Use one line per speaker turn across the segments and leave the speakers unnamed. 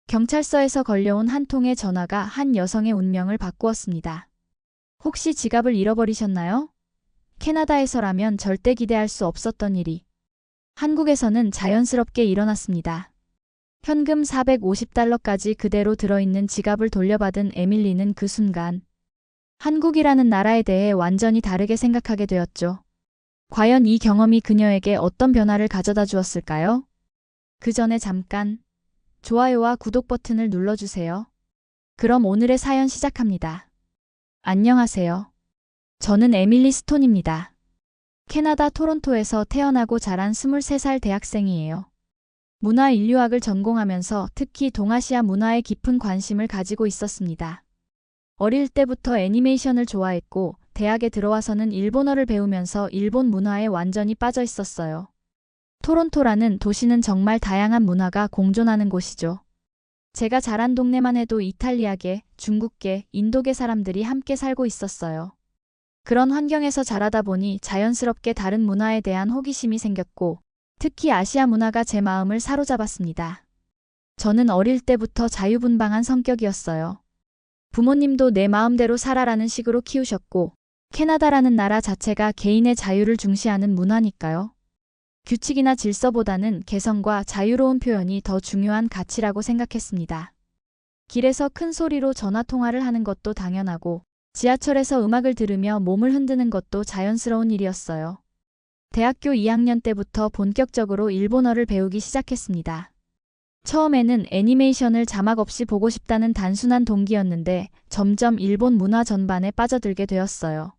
경찰서에서 걸려온 한 통의 전화가 한 여성의 운명을 바꾸었습니다. 혹시 지갑을 잃어버리셨나요? 캐나다에서라면 절대 기대할 수 없었던 일이 한국에서는 자연스럽게 일어났습니다. 현금 450달러까지 그대로 들어있는 지갑을 돌려받은 에밀리는 그 순간 한국이라는 나라에 대해 완전히 다르게 생각하게 되었죠. 과연 이 경험이 그녀에게 어떤 변화를 가져다 주었을까요? 그 전에 잠깐 좋아요와 구독 버튼을 눌러주세요. 그럼 오늘의 사연 시작합니다. 안녕하세요. 저는 에밀리 스톤입니다. 캐나다 토론토에서 태어나고 자란 23살 대학생이에요. 문화 인류학을 전공하면서 특히 동아시아 문화에 깊은 관심을 가지고 있었습니다. 어릴 때부터 애니메이션을 좋아했고 대학에 들어와서는 일본어를 배우면서 일본 문화에 완전히 빠져 있었어요. 토론토라는 도시는 정말 다양한 문화가 공존하는 곳이죠. 제가 자란 동네만 해도 이탈리아계, 중국계, 인도계 사람들이 함께 살고 있었어요. 그런 환경에서 자라다 보니 자연스럽게 다른 문화에 대한 호기심이 생겼고 특히 아시아 문화가 제 마음을 사로잡았습니다. 저는 어릴 때부터 자유분방한 성격이었어요. 부모님도 내 마음대로 살아라는 식으로 키우셨고 캐나다라는 나라 자체가 개인의 자유를 중시하는 문화니까요. 규칙이나 질서보다는 개성과 자유로운 표현이 더 중요한 가치라고 생각했습니다. 길에서 큰 소리로 전화통화를 하는 것도 당연하고 지하철에서 음악을 들으며 몸을 흔드는 것도 자연스러운 일이었어요. 대학교 2학년 때부터 본격적으로 일본어를 배우기 시작했습니다. 처음에는 애니메이션을 자막 없이 보고 싶다는 단순한 동기였는데 점점 일본 문화 전반에 빠져들게 되었어요.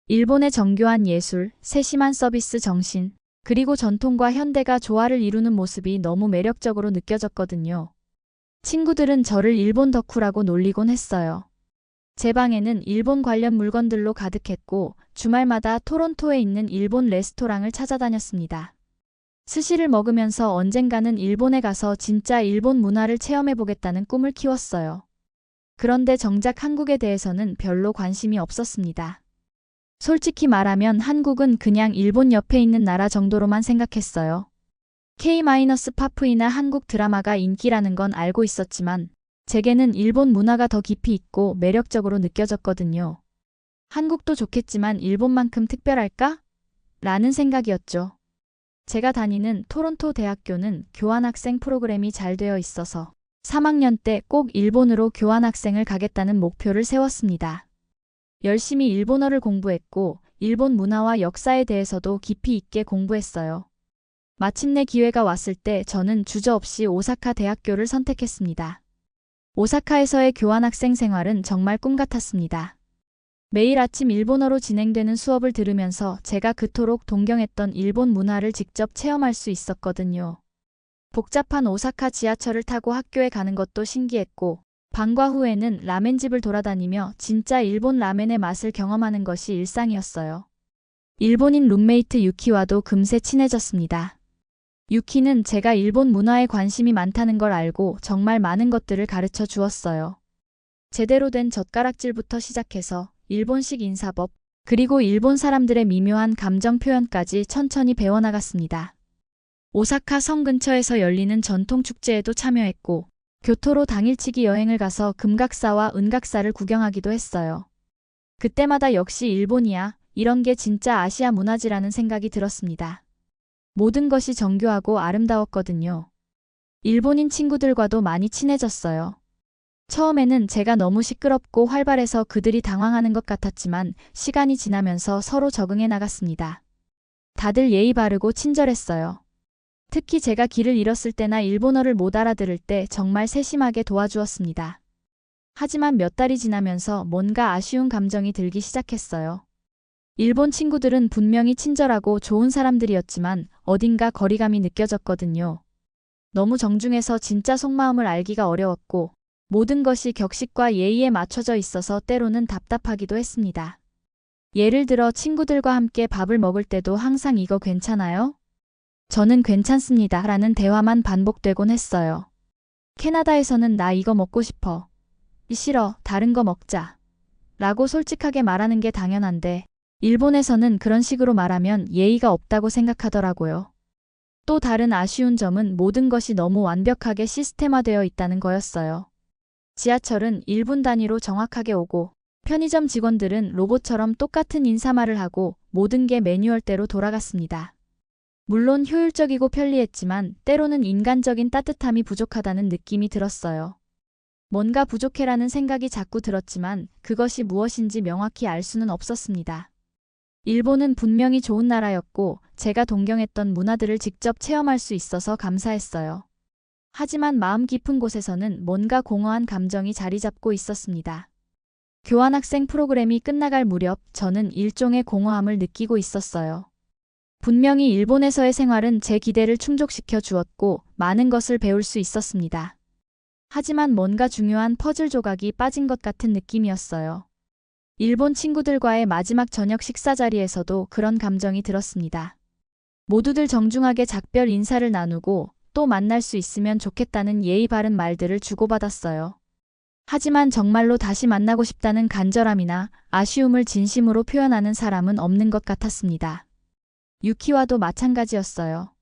일본의 정교한 예술, 세심한 서비스 정신, 그리고 전통과 현대가 조화를 이루는 모습이 너무 매력적으로 느껴졌거든요. 친구들은 저를 일본 덕후라고 놀리곤 했어요. 제 방에는 일본 관련 물건들로 가득했고 주말마다 토론토에 있는 일본 레스토랑을 찾아다녔습니다. 스시를 먹으면서 언젠가는 일본에 가서 진짜 일본 문화를 체험해보겠다는 꿈을 키웠어요. 그런데 정작 한국에 대해서는 별로 관심이 없었습니다. 솔직히 말하면 한국은 그냥 일본 옆에 있는 나라 정도로만 생각했어요. K-팝이나 한국 드라마가 인기라는 건 알고 있었지만 제게는 일본 문화가 더 깊이 있고 매력적으로 느껴졌거든요. 한국도 좋겠지만 일본만큼 특별할까? 라는 생각이었죠. 제가 다니는 토론토 대학교는 교환학생 프로그램이 잘 되어 있어서 3학년 때 꼭 일본으로 교환학생을 가겠다는 목표를 세웠습니다. 열심히 일본어를 공부했고 일본 문화와 역사에 대해서도 깊이 있게 공부했어요. 마침내 기회가 왔을 때 저는 주저없이 오사카 대학교를 선택했습니다. 오사카에서의 교환학생 생활은 정말 꿈 같았습니다. 매일 아침 일본어로 진행되는 수업을 들으면서 제가 그토록 동경했던 일본 문화를 직접 체험할 수 있었거든요. 복잡한 오사카 지하철을 타고 학교에 가는 것도 신기했고 방과 후에는 라멘집을 돌아다니며 진짜 일본 라멘의 맛을 경험하는 것이 일상이었어요. 일본인 룸메이트 유키와도 금세 친해졌습니다. 유키는 제가 일본 문화에 관심이 많다는 걸 알고 정말 많은 것들을 가르쳐 주었어요. 제대로 된 젓가락질부터 시작해서 일본식 인사법, 그리고 일본 사람들의 미묘한 감정 표현까지 천천히 배워나갔습니다. 오사카 성 근처에서 열리는 전통 축제에도 참여했고 교토로 당일치기 여행을 가서 금각사와 은각사를 구경하기도 했어요. 그때마다 역시 일본이야, 이런 게 진짜 아시아 문화지라는 생각이 들었습니다. 모든 것이 정교하고 아름다웠거든요. 일본인 친구들과도 많이 친해졌어요. 처음에는 제가 너무 시끄럽고 활발해서 그들이 당황하는 것 같았지만 시간이 지나면서 서로 적응해 나갔습니다. 다들 예의 바르고 친절했어요. 특히 제가 길을 잃었을 때나 일본어를 못 알아들을 때 정말 세심하게 도와주었습니다. 하지만 몇 달이 지나면서 뭔가 아쉬운 감정이 들기 시작했어요. 일본 친구들은 분명히 친절하고 좋은 사람들이었지만 어딘가 거리감이 느껴졌거든요. 너무 정중해서 진짜 속마음을 알기가 어려웠고 모든 것이 격식과 예의에 맞춰져 있어서 때로는 답답하기도 했습니다. 예를 들어 친구들과 함께 밥을 먹을 때도 항상 이거 괜찮아요? 저는 괜찮습니다 라는 대화만 반복되곤 했어요. 캐나다에서는 나 이거 먹고 싶어. 싫어, 다른 거 먹자. 라고 솔직하게 말하는 게 당연한데 일본에서는 그런 식으로 말하면 예의가 없다고 생각하더라고요. 또 다른 아쉬운 점은 모든 것이 너무 완벽하게 시스템화되어 있다는 거였어요. 지하철은 1분 단위로 정확하게 오고 편의점 직원들은 로봇처럼 똑같은 인사말을 하고 모든 게 매뉴얼대로 돌아갔습니다. 물론 효율적이고 편리했지만 때로는 인간적인 따뜻함이 부족하다는 느낌이 들었어요. 뭔가 부족해라는 생각이 자꾸 들었지만 그것이 무엇인지 명확히 알 수는 없었습니다. 일본은 분명히 좋은 나라였고 제가 동경했던 문화들을 직접 체험할 수 있어서 감사했어요. 하지만 마음 깊은 곳에서는 뭔가 공허한 감정이 자리 잡고 있었습니다. 교환학생 프로그램이 끝나갈 무렵 저는 일종의 공허함을 느끼고 있었어요. 분명히 일본에서의 생활은 제 기대를 충족시켜 주었고 많은 것을 배울 수 있었습니다. 하지만 뭔가 중요한 퍼즐 조각이 빠진 것 같은 느낌이었어요. 일본 친구들과의 마지막 저녁 식사 자리에서도 그런 감정이 들었습니다. 모두들 정중하게 작별 인사를 나누고 또 만날 수 있으면 좋겠다는 예의 바른 말들을 주고받았어요. 하지만 정말로 다시 만나고 싶다는 간절함이나 아쉬움을 진심으로 표현하는 사람은 없는 것 같았습니다. 유키와도 마찬가지였어요.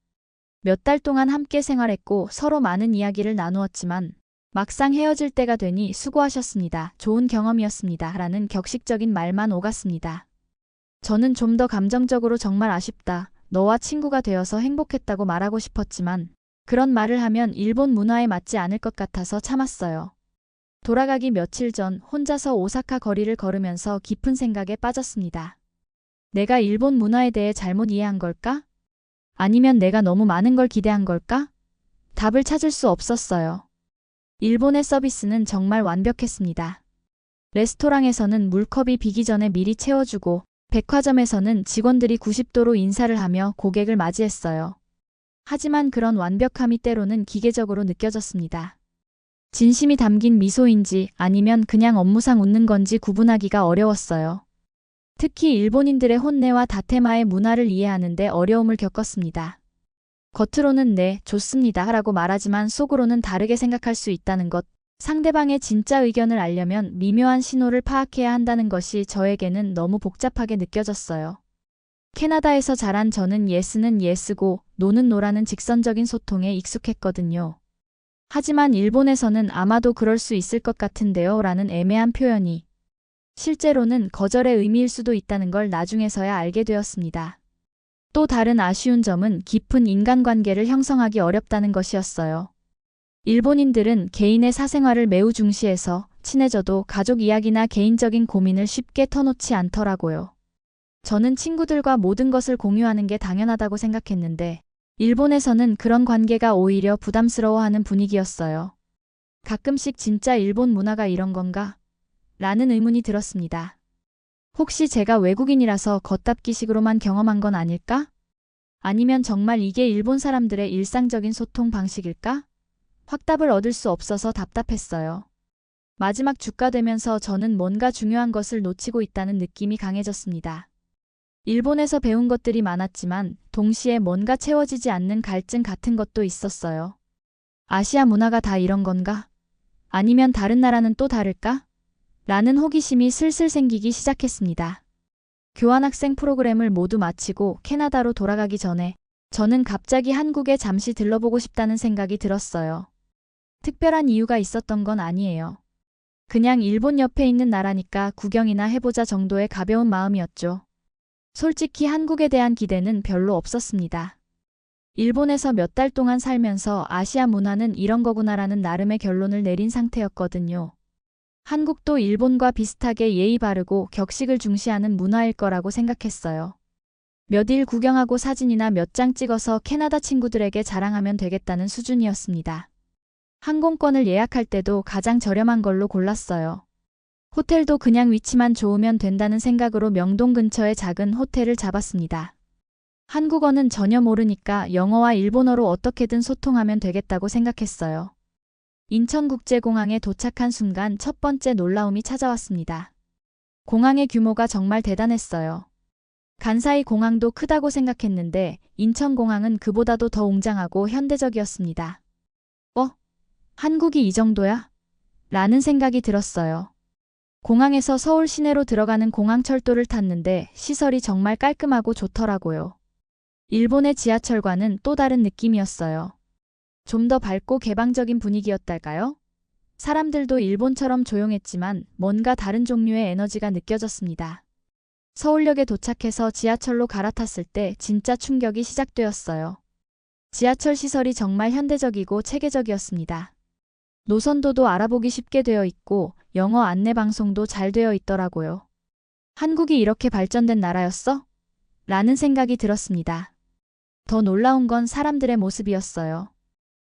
몇 달 동안 함께 생활했고 서로 많은 이야기를 나누었지만 막상 헤어질 때가 되니 수고하셨습니다. 좋은 경험이었습니다. 라는 격식적인 말만 오갔습니다. 저는 좀 더 감정적으로 정말 아쉽다. 너와 친구가 되어서 행복했다고 말하고 싶었지만 그런 말을 하면 일본 문화에 맞지 않을 것 같아서 참았어요. 돌아가기 며칠 전 혼자서 오사카 거리를 걸으면서 깊은 생각에 빠졌습니다. 내가 일본 문화에 대해 잘못 이해한 걸까? 아니면 내가 너무 많은 걸 기대한 걸까? 답을 찾을 수 없었어요. 일본의 서비스는 정말 완벽했습니다. 레스토랑에서는 물컵이 비기 전에 미리 채워주고 백화점에서는 직원들이 90도로 인사를 하며 고객을 맞이했어요. 하지만 그런 완벽함이 때로는 기계적으로 느껴졌습니다. 진심이 담긴 미소인지 아니면 그냥 업무상 웃는 건지 구분하기가 어려웠어요. 특히 일본인들의 혼내와 다테마의 문화를 이해하는 데 어려움을 겪었습니다. 겉으로는 네, 좋습니다 라고 말하지만 속으로는 다르게 생각할 수 있다는 것, 상대방의 진짜 의견을 알려면 미묘한 신호를 파악해야 한다는 것이 저에게는 너무 복잡하게 느껴졌어요. 캐나다에서 자란 저는 예스는 예스고 노는 노라는 직선적인 소통에 익숙했거든요. 하지만 일본에서는 아마도 그럴 수 있을 것 같은데요 라는 애매한 표현이 실제로는 거절의 의미일 수도 있다는 걸 나중에서야 알게 되었습니다. 또 다른 아쉬운 점은 깊은 인간관계를 형성하기 어렵다는 것이었어요. 일본인들은 개인의 사생활을 매우 중시해서 친해져도 가족 이야기나 개인적인 고민을 쉽게 터놓지 않더라고요. 저는 친구들과 모든 것을 공유하는 게 당연하다고 생각했는데 일본에서는 그런 관계가 오히려 부담스러워하는 분위기였어요. 가끔씩 진짜 일본 문화가 이런 건가? 라는 의문이 들었습니다. 혹시 제가 외국인이라서 겉담기식으로만 경험한 건 아닐까? 아니면 정말 이게 일본 사람들의 일상적인 소통 방식일까? 확답을 얻을 수 없어서 답답했어요. 마지막 주가 되면서 저는 뭔가 중요한 것을 놓치고 있다는 느낌이 강해졌습니다. 일본에서 배운 것들이 많았지만 동시에 뭔가 채워지지 않는 갈증 같은 것도 있었어요. 아시아 문화가 다 이런 건가? 아니면 다른 나라는 또 다를까? 라는 호기심이 슬슬 생기기 시작했습니다. 교환학생 프로그램을 모두 마치고 캐나다로 돌아가기 전에 저는 갑자기 한국에 잠시 들러보고 싶다는 생각이 들었어요. 특별한 이유가 있었던 건 아니에요. 그냥 일본 옆에 있는 나라니까 구경이나 해보자 정도의 가벼운 마음이었죠. 솔직히 한국에 대한 기대는 별로 없었습니다. 일본에서 몇 달 동안 살면서 아시아 문화는 이런 거구나라는 나름의 결론을 내린 상태였거든요. 한국도 일본과 비슷하게 예의 바르고 격식을 중시하는 문화일 거라고 생각했어요. 몇 일 구경하고 사진이나 몇 장 찍어서 캐나다 친구들에게 자랑하면 되겠다는 수준이었습니다. 항공권을 예약할 때도 가장 저렴한 걸로 골랐어요. 호텔도 그냥 위치만 좋으면 된다는 생각으로 명동 근처의 작은 호텔을 잡았습니다. 한국어는 전혀 모르니까 영어와 일본어로 어떻게든 소통하면 되겠다고 생각했어요. 인천국제공항에 도착한 순간 첫 번째 놀라움이 찾아왔습니다. 공항의 규모가 정말 대단했어요. 간사이 공항도 크다고 생각했는데 인천공항은 그보다도 더 웅장하고 현대적이었습니다. 한국이 이 정도야? 라는 생각이 들었어요. 공항에서 서울 시내로 들어가는 공항철도를 탔는데 시설이 정말 깔끔하고 좋더라고요. 일본의 지하철과는 또 다른 느낌이었어요. 좀 더 밝고 개방적인 분위기였달까요? 사람들도 일본처럼 조용했지만 뭔가 다른 종류의 에너지가 느껴졌습니다. 서울역에 도착해서 지하철로 갈아탔을 때 진짜 충격이 시작되었어요. 지하철 시설이 정말 현대적이고 체계적이었습니다. 노선도도 알아보기 쉽게 되어 있고 영어 안내 방송도 잘 되어 있더라고요. 한국이 이렇게 발전된 나라였어? 라는 생각이 들었습니다. 더 놀라운 건 사람들의 모습이었어요.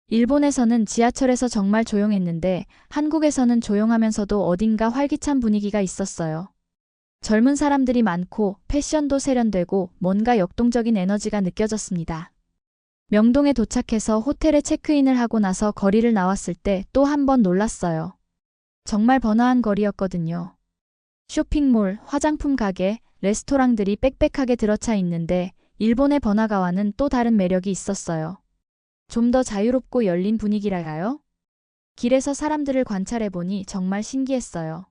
일본에서는 지하철에서 정말 조용했는데 한국에서는 조용하면서도 어딘가 활기찬 분위기가 있었어요. 젊은 사람들이 많고 패션도 세련되고 뭔가 역동적인 에너지가 느껴졌습니다. 명동에 도착해서 호텔에 체크인을 하고 나서 거리를 나왔을 때 또 한 번 놀랐어요. 정말 번화한 거리였거든요. 쇼핑몰, 화장품 가게, 레스토랑들이 빽빽하게 들어차 있는데 일본의 번화가와는 또 다른 매력이 있었어요. 좀 더 자유롭고 열린 분위기랄까요? 길에서 사람들을 관찰해보니 정말 신기했어요.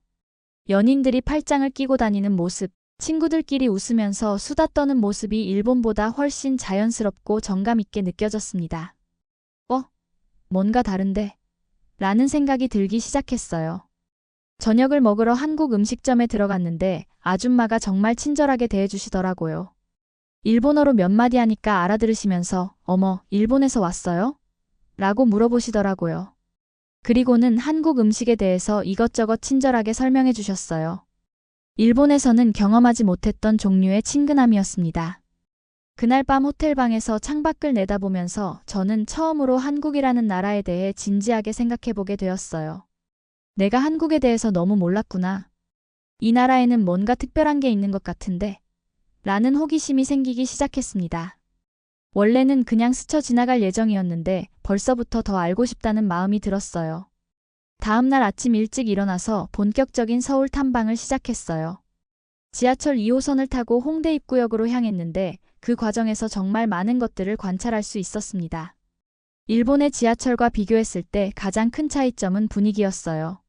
연인들이 팔짱을 끼고 다니는 모습, 친구들끼리 웃으면서 수다 떠는 모습이 일본보다 훨씬 자연스럽고 정감 있게 느껴졌습니다. 뭔가 다른데? 라는 생각이 들기 시작했어요. 저녁을 먹으러 한국 음식점에 들어갔는데 아줌마가 정말 친절하게 대해주시더라고요. 일본어로 몇 마디 하니까 알아들으시면서 어머, 일본에서 왔어요? 라고 물어보시더라고요. 그리고는 한국 음식에 대해서 이것저것 친절하게 설명해 주셨어요. 일본에서는 경험하지 못했던 종류의 친근함이었습니다. 그날 밤 호텔방에서 창밖을 내다보면서 저는 처음으로 한국이라는 나라에 대해 진지하게 생각해보게 되었어요. 내가 한국에 대해서 너무 몰랐구나. 이 나라에는 뭔가 특별한 게 있는 것 같은데 라는 호기심이 생기기 시작했습니다. 원래는 그냥 스쳐 지나갈 예정이었는데 벌써부터 더 알고 싶다는 마음이 들었어요. 다음 날 아침 일찍 일어나서 본격적인 서울 탐방을 시작했어요. 지하철 2호선을 타고 홍대 입구역으로 향했는데 그 과정에서 정말 많은 것들을 관찰할 수 있었습니다. 일본의 지하철과 비교했을 때 가장 큰 차이점은 분위기였어요.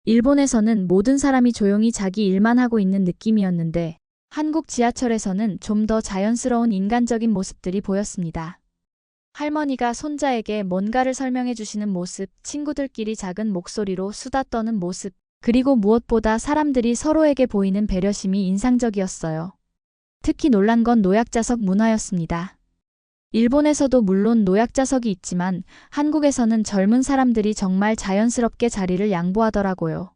일본에서는 모든 사람이 조용히 자기 일만 하고 있는 느낌이었는데 한국 지하철에서는 좀 더 자연스러운 인간적인 모습들이 보였습니다. 할머니가 손자에게 뭔가를 설명해 주시는 모습, 친구들끼리 작은 목소리로 수다 떠는 모습, 그리고 무엇보다 사람들이 서로에게 보이는 배려심이 인상적이었어요. 특히 놀란 건 노약자석 문화였습니다. 일본에서도 물론 노약자석이 있지만 한국에서는 젊은 사람들이 정말 자연스럽게 자리를 양보하더라고요.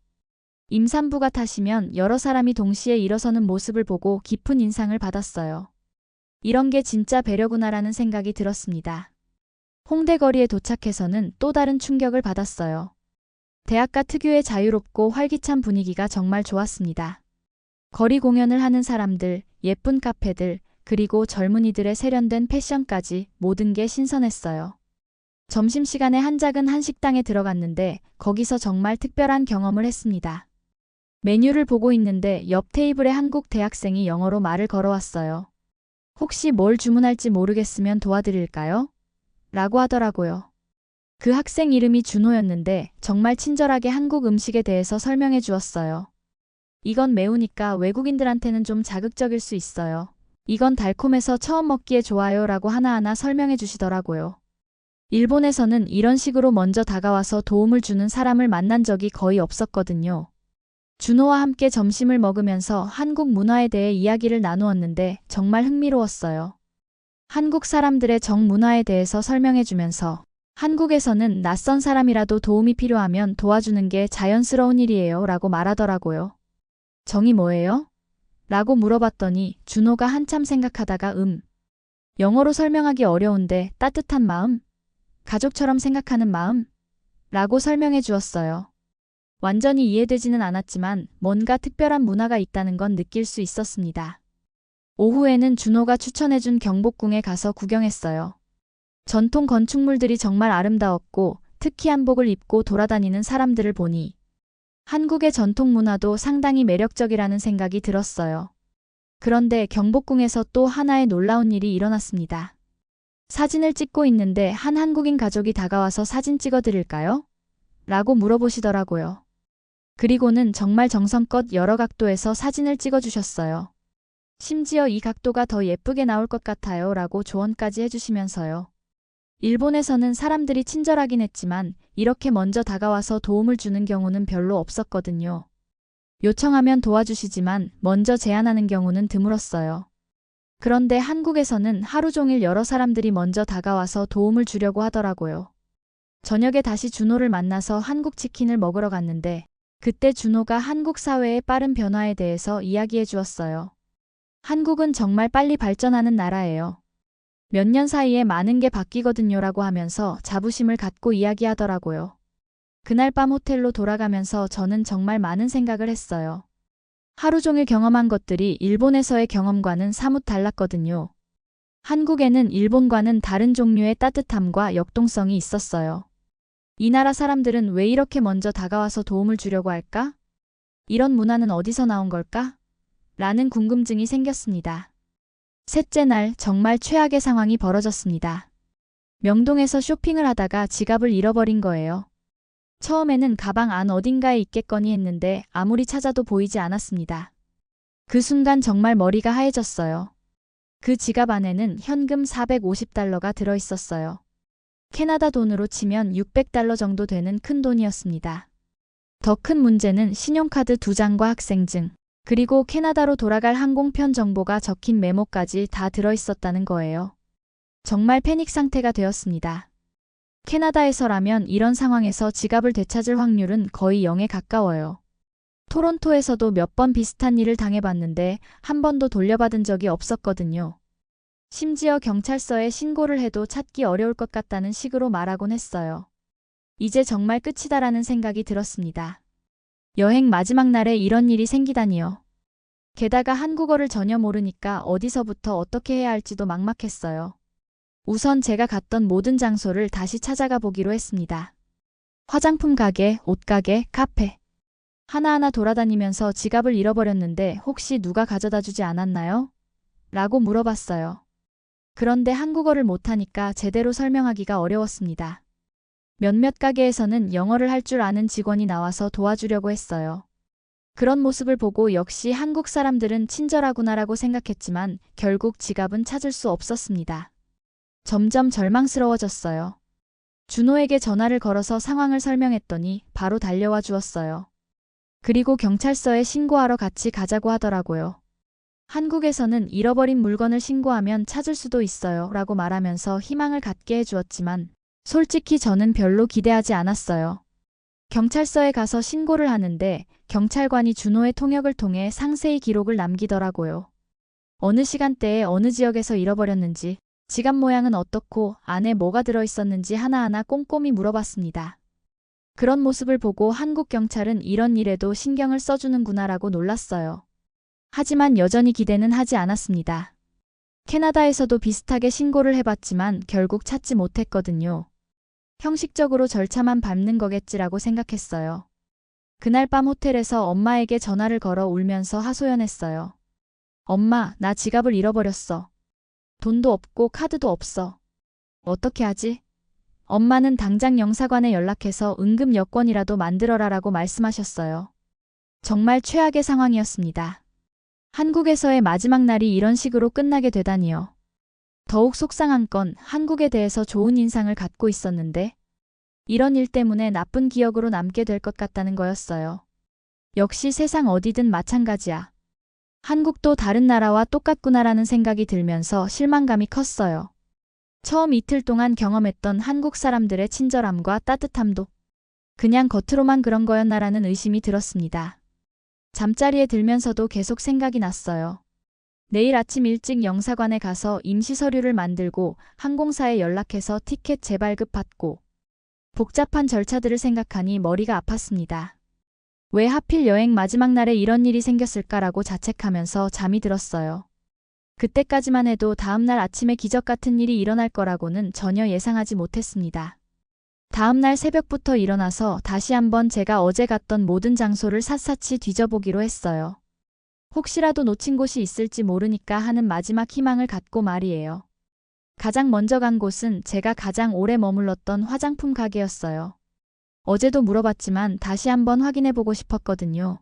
임산부가 타시면 여러 사람이 동시에 일어서는 모습을 보고 깊은 인상을 받았어요. 이런 게 진짜 배려구나라는 생각이 들었습니다. 홍대 거리에 도착해서는 또 다른 충격을 받았어요. 대학가 특유의 자유롭고 활기찬 분위기가 정말 좋았습니다. 거리 공연을 하는 사람들, 예쁜 카페들, 그리고 젊은이들의 세련된 패션까지 모든 게 신선했어요. 점심시간에 한 작은 한식당에 들어갔는데 거기서 정말 특별한 경험을 했습니다. 메뉴를 보고 있는데 옆 테이블에 한국 대학생이 영어로 말을 걸어왔어요. 혹시 뭘 주문할지 모르겠으면 도와드릴까요? 라고 하더라고요. 그 학생 이름이 준호였는데 정말 친절하게 한국 음식에 대해서 설명해 주었어요. 이건 매우니까 외국인들한테는 좀 자극적일 수 있어요. 이건 달콤해서 처음 먹기에 좋아요 라고 하나하나 설명해 주시더라고요. 일본에서는 이런 식으로 먼저 다가와서 도움을 주는 사람을 만난 적이 거의 없었거든요. 준호와 함께 점심을 먹으면서 한국 문화에 대해 이야기를 나누었는데 정말 흥미로웠어요. 한국 사람들의 정문화에 대해서 설명해 주면서 한국에서는 낯선 사람이라도 도움이 필요하면 도와주는 게 자연스러운 일이에요 라고 말하더라고요. 정이 뭐예요? 라고 물어봤더니 준호가 한참 생각하다가 영어로 설명하기 어려운데 따뜻한 마음? 가족처럼 생각하는 마음? 라고 설명해 주었어요. 완전히 이해되지는 않았지만 뭔가 특별한 문화가 있다는 건 느낄 수 있었습니다. 오후에는 준호가 추천해준 경복궁에 가서 구경했어요. 전통 건축물들이 정말 아름다웠고 특히 한복을 입고 돌아다니는 사람들을 보니 한국의 전통 문화도 상당히 매력적이라는 생각이 들었어요. 그런데 경복궁에서 또 하나의 놀라운 일이 일어났습니다. 사진을 찍고 있는데 한 한국인 가족이 다가와서 사진 찍어드릴까요? 라고 물어보시더라고요. 그리고는 정말 정성껏 여러 각도에서 사진을 찍어주셨어요. 심지어 이 각도가 더 예쁘게 나올 것 같아요 라고 조언까지 해주시면서요. 일본에서는 사람들이 친절하긴 했지만 이렇게 먼저 다가와서 도움을 주는 경우는 별로 없었거든요. 요청하면 도와주시지만 먼저 제안하는 경우는 드물었어요. 그런데 한국에서는 하루 종일 여러 사람들이 먼저 다가와서 도움을 주려고 하더라고요. 저녁에 다시 준호를 만나서 한국 치킨을 먹으러 갔는데 그때 준호가 한국 사회의 빠른 변화에 대해서 이야기해 주었어요. 한국은 정말 빨리 발전하는 나라예요. 몇 년 사이에 많은 게 바뀌거든요라고 하면서 자부심을 갖고 이야기하더라고요. 그날 밤 호텔로 돌아가면서 저는 정말 많은 생각을 했어요. 하루 종일 경험한 것들이 일본에서의 경험과는 사뭇 달랐거든요. 한국에는 일본과는 다른 종류의 따뜻함과 역동성이 있었어요. 이 나라 사람들은 왜 이렇게 먼저 다가와서 도움을 주려고 할까? 이런 문화는 어디서 나온 걸까? 라는 궁금증이 생겼습니다. 셋째 날 정말 최악의 상황이 벌어졌습니다. 명동에서 쇼핑을 하다가 지갑을 잃어버린 거예요. 처음에는 가방 안 어딘가에 있겠거니 했는데 아무리 찾아도 보이지 않았습니다. 그 순간 정말 머리가 하얘졌어요. 그 지갑 안에는 현금 450달러가 들어있었어요. 캐나다 돈으로 치면 600달러 정도 되는 큰 돈이었습니다. 더 큰 문제는 신용카드 2장과 학생증, 그리고 캐나다로 돌아갈 항공편 정보가 적힌 메모까지 다 들어있었다는 거예요. 정말 패닉 상태가 되었습니다. 캐나다에서라면 이런 상황에서 지갑을 되찾을 확률은 거의 0에 가까워요. 토론토에서도 몇 번 비슷한 일을 당해봤는데 한 번도 돌려받은 적이 없었거든요. 심지어 경찰서에 신고를 해도 찾기 어려울 것 같다는 식으로 말하곤 했어요. 이제 정말 끝이다라는 생각이 들었습니다. 여행 마지막 날에 이런 일이 생기다니요. 게다가 한국어를 전혀 모르니까 어디서부터 어떻게 해야 할지도 막막했어요. 우선 제가 갔던 모든 장소를 다시 찾아가 보기로 했습니다. 화장품 가게, 옷가게, 카페. 하나하나 돌아다니면서 지갑을 잃어버렸는데 혹시 누가 가져다 주지 않았나요? 라고 물어봤어요. 그런데 한국어를 못하니까 제대로 설명하기가 어려웠습니다. 몇몇 가게에서는 영어를 할 줄 아는 직원이 나와서 도와주려고 했어요. 그런 모습을 보고 역시 한국 사람들은 친절하구나라고 생각했지만 결국 지갑은 찾을 수 없었습니다. 점점 절망스러워졌어요. 준호에게 전화를 걸어서 상황을 설명했더니 바로 달려와 주었어요. 그리고 경찰서에 신고하러 같이 가자고 하더라고요. 한국에서는 잃어버린 물건을 신고하면 찾을 수도 있어요 라고 말하면서 희망을 갖게 해주었지만 솔직히 저는 별로 기대하지 않았어요. 경찰서에 가서 신고를 하는데 경찰관이 준호의 통역을 통해 상세히 기록을 남기더라고요. 어느 시간대에 어느 지역에서 잃어버렸는지, 지갑 모양은 어떻고 안에 뭐가 들어있었는지 하나하나 꼼꼼히 물어봤습니다. 그런 모습을 보고 한국 경찰은 이런 일에도 신경을 써주는구나라고 놀랐어요. 하지만 여전히 기대는 하지 않았습니다. 캐나다에서도 비슷하게 신고를 해봤지만 결국 찾지 못했거든요. 형식적으로 절차만 밟는 거겠지라고 생각했어요. 그날 밤 호텔에서 엄마에게 전화를 걸어 울면서 하소연했어요. 엄마, 나 지갑을 잃어버렸어. 돈도 없고 카드도 없어. 어떻게 하지? 엄마는 당장 영사관에 연락해서 응급 여권이라도 만들어라라고 말씀하셨어요. 정말 최악의 상황이었습니다. 한국에서의 마지막 날이 이런 식으로 끝나게 되다니요. 더욱 속상한 건 한국에 대해서 좋은 인상을 갖고 있었는데 이런 일 때문에 나쁜 기억으로 남게 될 것 같다는 거였어요. 역시 세상 어디든 마찬가지야. 한국도 다른 나라와 똑같구나라는 생각이 들면서 실망감이 컸어요. 처음 이틀 동안 경험했던 한국 사람들의 친절함과 따뜻함도 그냥 겉으로만 그런 거였나라는 의심이 들었습니다. 잠자리에 들면서도 계속 생각이 났어요. 내일 아침 일찍 영사관에 가서 임시 서류를 만들고 항공사에 연락해서 티켓 재발급 받고 복잡한 절차들을 생각하니 머리가 아팠습니다. 왜 하필 여행 마지막 날에 이런 일이 생겼을까라고 자책하면서 잠이 들었어요. 그때까지만 해도 다음날 아침에 기적 같은 일이 일어날 거라고는 전혀 예상하지 못했습니다. 다음날 새벽부터 일어나서 다시 한번 제가 어제 갔던 모든 장소를 샅샅이 뒤져보기로 했어요. 혹시라도 놓친 곳이 있을지 모르니까 하는 마지막 희망을 갖고 말이에요. 가장 먼저 간 곳은 제가 가장 오래 머물렀던 화장품 가게였어요. 어제도 물어봤지만 다시 한번 확인해보고 싶었거든요.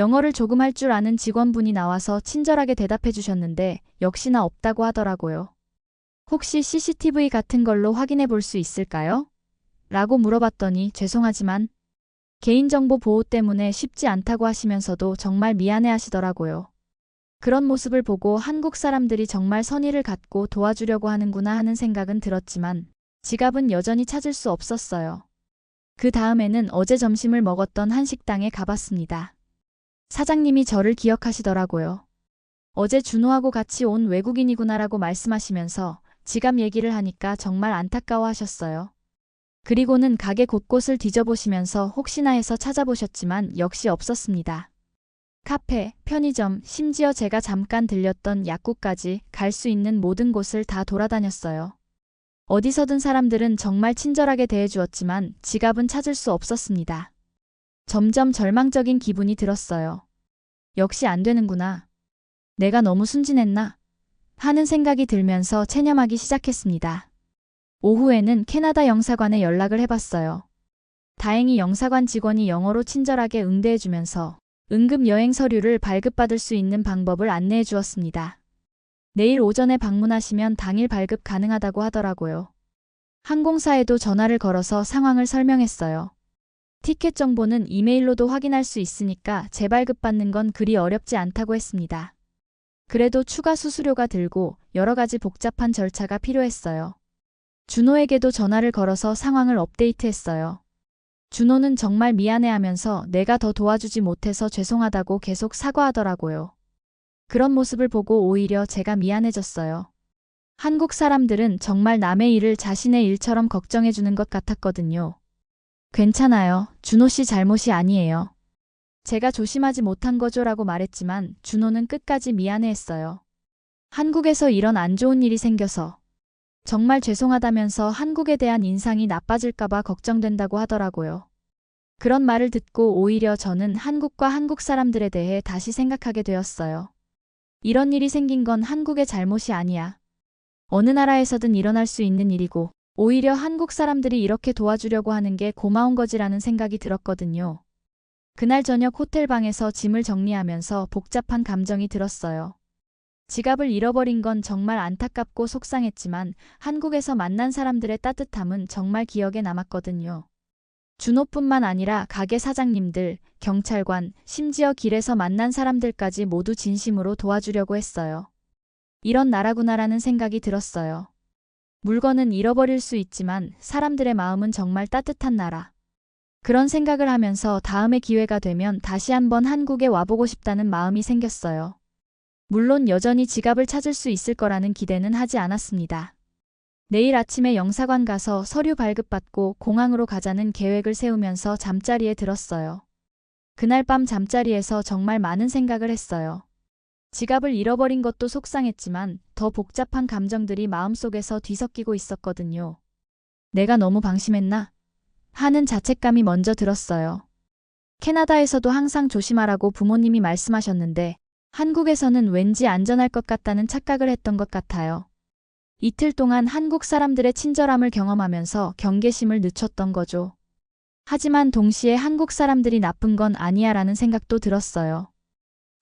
영어를 조금 할 줄 아는 직원분이 나와서 친절하게 대답해 주셨는데 역시나 없다고 하더라고요. 혹시 CCTV 같은 걸로 확인해 볼 수 있을까요? 라고 물어봤더니 죄송하지만 개인정보 보호 때문에 쉽지 않다고 하시면서도 정말 미안해 하시더라고요. 그런 모습을 보고 한국 사람들이 정말 선의를 갖고 도와주려고 하는구나 하는 생각은 들었지만 지갑은 여전히 찾을 수 없었어요. 그 다음에는 어제 점심을 먹었던 한 식당에 가봤습니다. 사장님이 저를 기억하시더라고요. 어제 준호하고 같이 온 외국인이구나라고 말씀하시면서 지갑 얘기를 하니까 정말 안타까워 하셨어요. 그리고는 가게 곳곳을 뒤져보시면서 혹시나 해서 찾아보셨지만 역시 없었습니다. 카페, 편의점, 심지어 제가 잠깐 들렸던 약국까지 갈 수 있는 모든 곳을 다 돌아다녔어요. 어디서든 사람들은 정말 친절하게 대해주었지만 지갑은 찾을 수 없었습니다. 점점 절망적인 기분이 들었어요. 역시 안 되는구나. 내가 너무 순진했나? 하는 생각이 들면서 체념하기 시작했습니다. 오후에는 캐나다 영사관에 연락을 해봤어요. 다행히 영사관 직원이 영어로 친절하게 응대해주면서 응급 여행 서류를 발급받을 수 있는 방법을 안내해 주었습니다. 내일 오전에 방문하시면 당일 발급 가능하다고 하더라고요. 항공사에도 전화를 걸어서 상황을 설명했어요. 티켓 정보는 이메일로도 확인할 수 있으니까 재발급받는 건 그리 어렵지 않다고 했습니다. 그래도 추가 수수료가 들고 여러 가지 복잡한 절차가 필요했어요. 준호에게도 전화를 걸어서 상황을 업데이트했어요. 준호는 정말 미안해하면서 내가 더 도와주지 못해서 죄송하다고 계속 사과하더라고요. 그런 모습을 보고 오히려 제가 미안해졌어요. 한국 사람들은 정말 남의 일을 자신의 일처럼 걱정해주는 것 같았거든요. 괜찮아요. 준호 씨 잘못이 아니에요. 제가 조심하지 못한 거죠라고 말했지만 준호는 끝까지 미안해했어요. 한국에서 이런 안 좋은 일이 생겨서 정말 죄송하다면서 한국에 대한 인상이 나빠질까봐 걱정된다고 하더라고요. 그런 말을 듣고 오히려 저는 한국과 한국 사람들에 대해 다시 생각하게 되었어요. 이런 일이 생긴 건 한국의 잘못이 아니야. 어느 나라에서든 일어날 수 있는 일이고 오히려 한국 사람들이 이렇게 도와주려고 하는 게 고마운 거지라는 생각이 들었거든요. 그날 저녁 호텔방에서 짐을 정리하면서 복잡한 감정이 들었어요. 지갑을 잃어버린 건 정말 안타깝고 속상했지만 한국에서 만난 사람들의 따뜻함은 정말 기억에 남았거든요. 준호뿐만 아니라 가게 사장님들, 경찰관, 심지어 길에서 만난 사람들까지 모두 진심으로 도와주려고 했어요. 이런 나라구나라는 생각이 들었어요. 물건은 잃어버릴 수 있지만 사람들의 마음은 정말 따뜻한 나라. 그런 생각을 하면서 다음에 기회가 되면 다시 한번 한국에 와보고 싶다는 마음이 생겼어요. 물론 여전히 지갑을 찾을 수 있을 거라는 기대는 하지 않았습니다. 내일 아침에 영사관 가서 서류 발급받고 공항으로 가자는 계획을 세우면서 잠자리에 들었어요. 그날 밤 잠자리에서 정말 많은 생각을 했어요. 지갑을 잃어버린 것도 속상했지만 더 복잡한 감정들이 마음속에서 뒤섞이고 있었거든요. 내가 너무 방심했나? 하는 자책감이 먼저 들었어요. 캐나다에서도 항상 조심하라고 부모님이 말씀하셨는데 한국에서는 왠지 안전할 것 같다는 착각을 했던 것 같아요. 이틀 동안 한국 사람들의 친절함을 경험하면서 경계심을 늦췄던 거죠. 하지만 동시에 한국 사람들이 나쁜 건 아니야 라는 생각도 들었어요.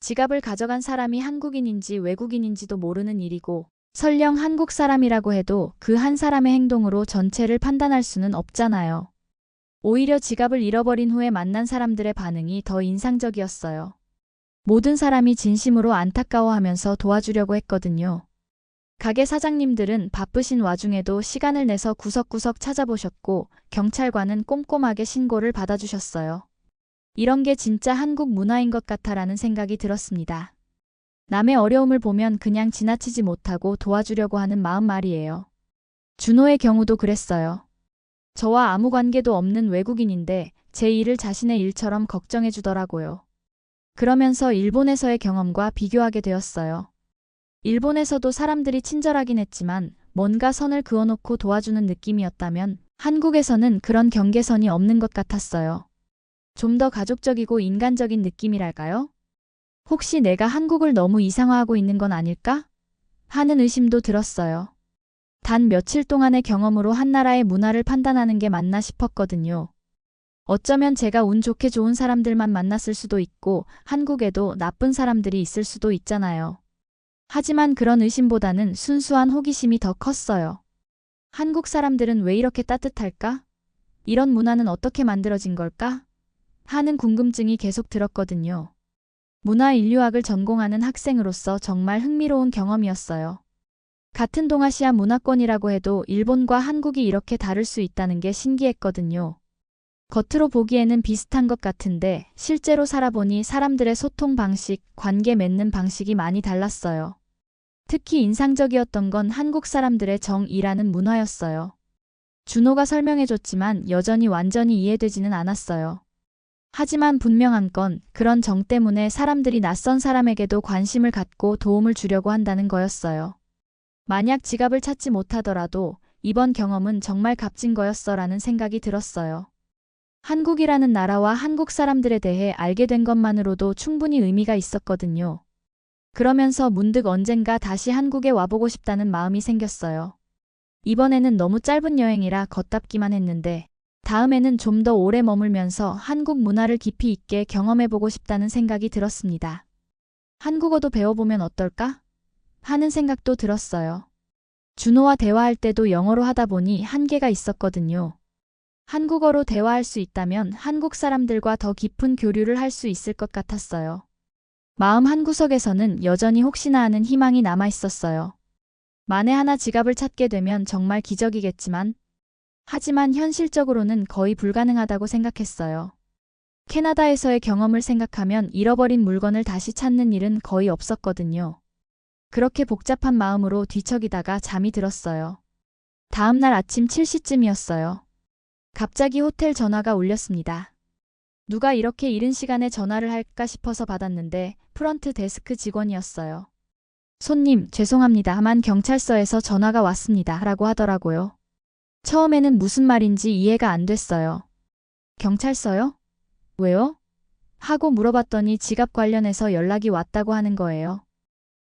지갑을 가져간 사람이 한국인인지 외국인인지도 모르는 일이고 설령 한국 사람이라고 해도 그 한 사람의 행동으로 전체를 판단할 수는 없잖아요. 오히려 지갑을 잃어버린 후에 만난 사람들의 반응이 더 인상적이었어요. 모든 사람이 진심으로 안타까워하면서 도와주려고 했거든요. 가게 사장님들은 바쁘신 와중에도 시간을 내서 구석구석 찾아보셨고 경찰관은 꼼꼼하게 신고를 받아주셨어요. 이런 게 진짜 한국 문화인 것 같아라는 생각이 들었습니다. 남의 어려움을 보면 그냥 지나치지 못하고 도와주려고 하는 마음 말이에요. 준호의 경우도 그랬어요. 저와 아무 관계도 없는 외국인인데 제 일을 자신의 일처럼 걱정해 주더라고요. 그러면서 일본에서의 경험과 비교하게 되었어요. 일본에서도 사람들이 친절하긴 했지만 뭔가 선을 그어놓고 도와주는 느낌이었다면 한국에서는 그런 경계선이 없는 것 같았어요. 좀 더 가족적이고 인간적인 느낌이랄까요? 혹시 내가 한국을 너무 이상화하고 있는 건 아닐까? 하는 의심도 들었어요. 단 며칠 동안의 경험으로 한 나라의 문화를 판단하는 게 맞나 싶었거든요. 어쩌면 제가 운 좋게 좋은 사람들만 만났을 수도 있고 한국에도 나쁜 사람들이 있을 수도 있잖아요. 하지만 그런 의심보다는 순수한 호기심이 더 컸어요. 한국 사람들은 왜 이렇게 따뜻할까? 이런 문화는 어떻게 만들어진 걸까? 하는 궁금증이 계속 들었거든요. 문화인류학을 전공하는 학생으로서 정말 흥미로운 경험이었어요. 같은 동아시아 문화권이라고 해도 일본과 한국이 이렇게 다를 수 있다는 게 신기했거든요. 겉으로 보기에는 비슷한 것 같은데 실제로 살아보니 사람들의 소통 방식, 관계 맺는 방식이 많이 달랐어요. 특히 인상적이었던 건 한국 사람들의 정이라는 문화였어요. 준호가 설명해줬지만 여전히 완전히 이해되지는 않았어요. 하지만 분명한 건 그런 정 때문에 사람들이 낯선 사람에게도 관심을 갖고 도움을 주려고 한다는 거였어요. 만약 지갑을 찾지 못하더라도 이번 경험은 정말 값진 거였어라는 생각이 들었어요. 한국이라는 나라와 한국 사람들에 대해 알게 된 것만으로도 충분히 의미가 있었거든요. 그러면서 문득 언젠가 다시 한국에 와보고 싶다는 마음이 생겼어요. 이번에는 너무 짧은 여행이라 걷잡기만 했는데 다음에는 좀 더 오래 머물면서 한국 문화를 깊이 있게 경험해보고 싶다는 생각이 들었습니다. 한국어도 배워보면 어떨까? 하는 생각도 들었어요. 준호와 대화할 때도 영어로 하다 보니 한계가 있었거든요. 한국어로 대화할 수 있다면 한국 사람들과 더 깊은 교류를 할 수 있을 것 같았어요. 마음 한구석에서는 여전히 혹시나 하는 희망이 남아 있었어요. 만에 하나 지갑을 찾게 되면 정말 기적이겠지만, 하지만 현실적으로는 거의 불가능하다고 생각했어요. 캐나다에서의 경험을 생각하면 잃어버린 물건을 다시 찾는 일은 거의 없었거든요. 그렇게 복잡한 마음으로 뒤척이다가 잠이 들었어요. 다음 날 아침 7시쯤이었어요. 갑자기 호텔 전화가 울렸습니다. 누가 이렇게 이른 시간에 전화를 할까 싶어서 받았는데 프런트 데스크 직원이었어요. 손님, 죄송합니다만 경찰서에서 전화가 왔습니다. 라고 하더라고요. 처음에는 무슨 말인지 이해가 안 됐어요. 경찰서요? 왜요? 하고 물어봤더니 지갑 관련해서 연락이 왔다고 하는 거예요.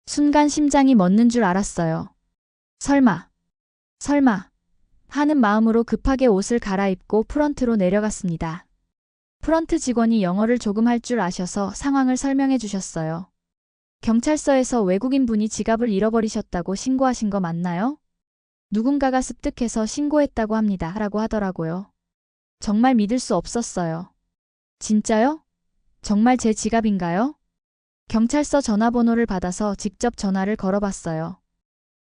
순간 심장이 멎는 줄 알았어요. 설마 하는 마음으로 급하게 옷을 갈아입고 프런트로 내려갔습니다. 프런트 직원이 영어를 조금 할 줄 아셔서 상황을 설명해 주셨어요. 경찰서에서 외국인 분이 지갑을 잃어버리셨다고 신고하신 거 맞나요? 누군가가 습득해서 신고했다고 합니다. 라고 하더라고요. 정말 믿을 수 없었어요. 진짜요? 정말 제 지갑인가요? 경찰서 전화번호를 받아서 직접 전화를 걸어봤어요.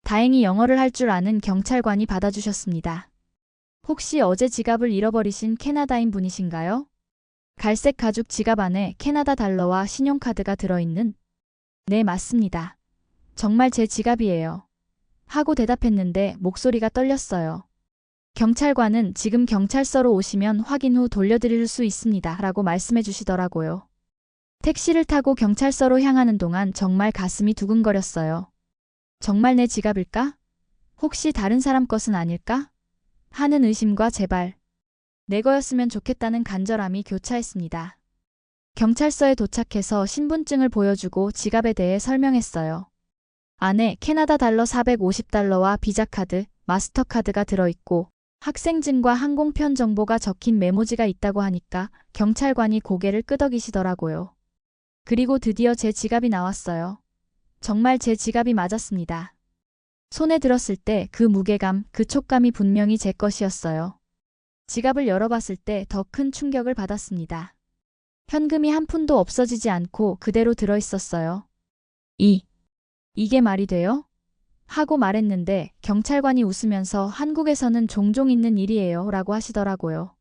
다행히 영어를 할 줄 아는 경찰관이 받아주셨습니다. 혹시 어제 지갑을 잃어버리신 캐나다인 분이신가요? 갈색 가죽 지갑 안에 캐나다 달러와 신용카드가 들어있는? 네, 맞습니다. 정말 제 지갑이에요. 하고 대답했는데 목소리가 떨렸어요. 경찰관은 지금 경찰서로 오시면 확인 후 돌려드릴 수 있습니다. 라고 말씀해 주시더라고요. 택시를 타고 경찰서로 향하는 동안 정말 가슴이 두근거렸어요. 정말 내 지갑일까? 혹시 다른 사람 것은 아닐까? 하는 의심과 제발 내 거였으면 좋겠다는 간절함이 교차했습니다. 경찰서에 도착해서 신분증을 보여주고 지갑에 대해 설명했어요. 안에 캐나다 달러 450달러와 비자카드, 마스터카드가 들어있고 학생증과 항공편 정보가 적힌 메모지가 있다고 하니까 경찰관이 고개를 끄덕이시더라고요. 그리고 드디어 제 지갑이 나왔어요. 정말 제 지갑이 맞았습니다. 손에 들었을 때 그 무게감, 그 촉감이 분명히 제 것이었어요. 지갑을 열어봤을 때 더 큰 충격을 받았습니다. 현금이 한 푼도 없어지지 않고 그대로 들어있었어요. 이게 말이 돼요? 하고 말했는데 경찰관이 웃으면서 한국에서는 종종 있는 일이에요 라고 하시더라고요.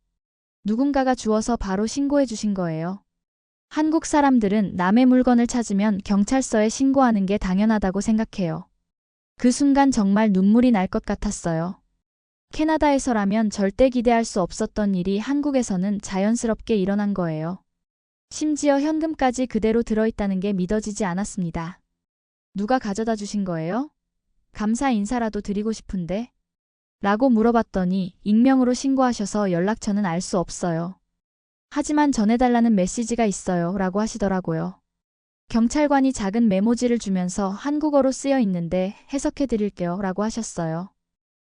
누군가가 주워서 바로 신고해 주신 거예요. 한국 사람들은 남의 물건을 찾으면 경찰서에 신고하는 게 당연하다고 생각해요. 그 순간 정말 눈물이 날 것 같았어요. 캐나다에서라면 절대 기대할 수 없었던 일이 한국에서는 자연스럽게 일어난 거예요. 심지어 현금까지 그대로 들어있다는 게 믿어지지 않았습니다. 누가 가져다 주신 거예요? 감사 인사라도 드리고 싶은데? 라고 물어봤더니 익명으로 신고하셔서 연락처는 알 수 없어요. 하지만 전해달라는 메시지가 있어요 라고 하시더라고요. 경찰관이 작은 메모지를 주면서 한국어로 쓰여 있는데 해석해 드릴게요 라고 하셨어요.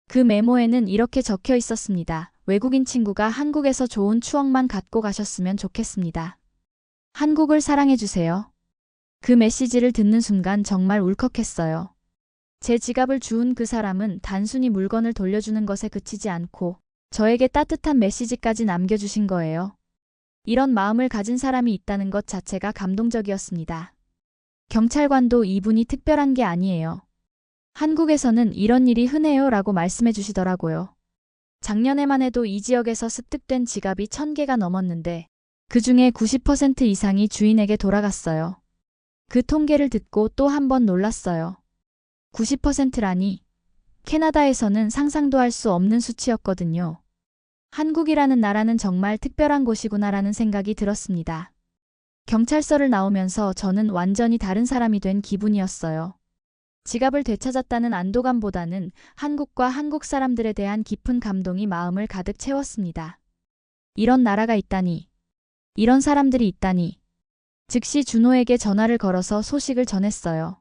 그 메모에는 이렇게 적혀 있었습니다. 외국인 친구가 한국에서 좋은 추억만 갖고 가셨으면 좋겠습니다. 한국을 사랑해주세요. 그 메시지를 듣는 순간 정말 울컥했어요. 제 지갑을 주운 그 사람은 단순히 물건을 돌려주는 것에 그치지 않고 저에게 따뜻한 메시지까지 남겨주신 거예요. 이런 마음을 가진 사람이 있다는 것 자체가 감동적이었습니다. 경찰관도 이분이 특별한 게 아니에요. 한국에서는 이런 일이 흔해요 라고 말씀해 주시더라고요. 작년에만 해도 이 지역에서 습득된 지갑이 1000개가 넘었는데 그 중에 90% 이상이 주인에게 돌아갔어요. 그 통계를 듣고 또 한 번 놀랐어요. 90%라니 캐나다에서는 상상도 할 수 없는 수치였거든요. 한국이라는 나라는 정말 특별한 곳이구나라는 생각이 들었습니다. 경찰서를 나오면서 저는 완전히 다른 사람이 된 기분이었어요. 지갑을 되찾았다는 안도감보다는 한국과 한국 사람들에 대한 깊은 감동이 마음을 가득 채웠습니다. 이런 나라가 있다니, 이런 사람들이 있다니. 즉시 준호에게 전화를 걸어서 소식을 전했어요.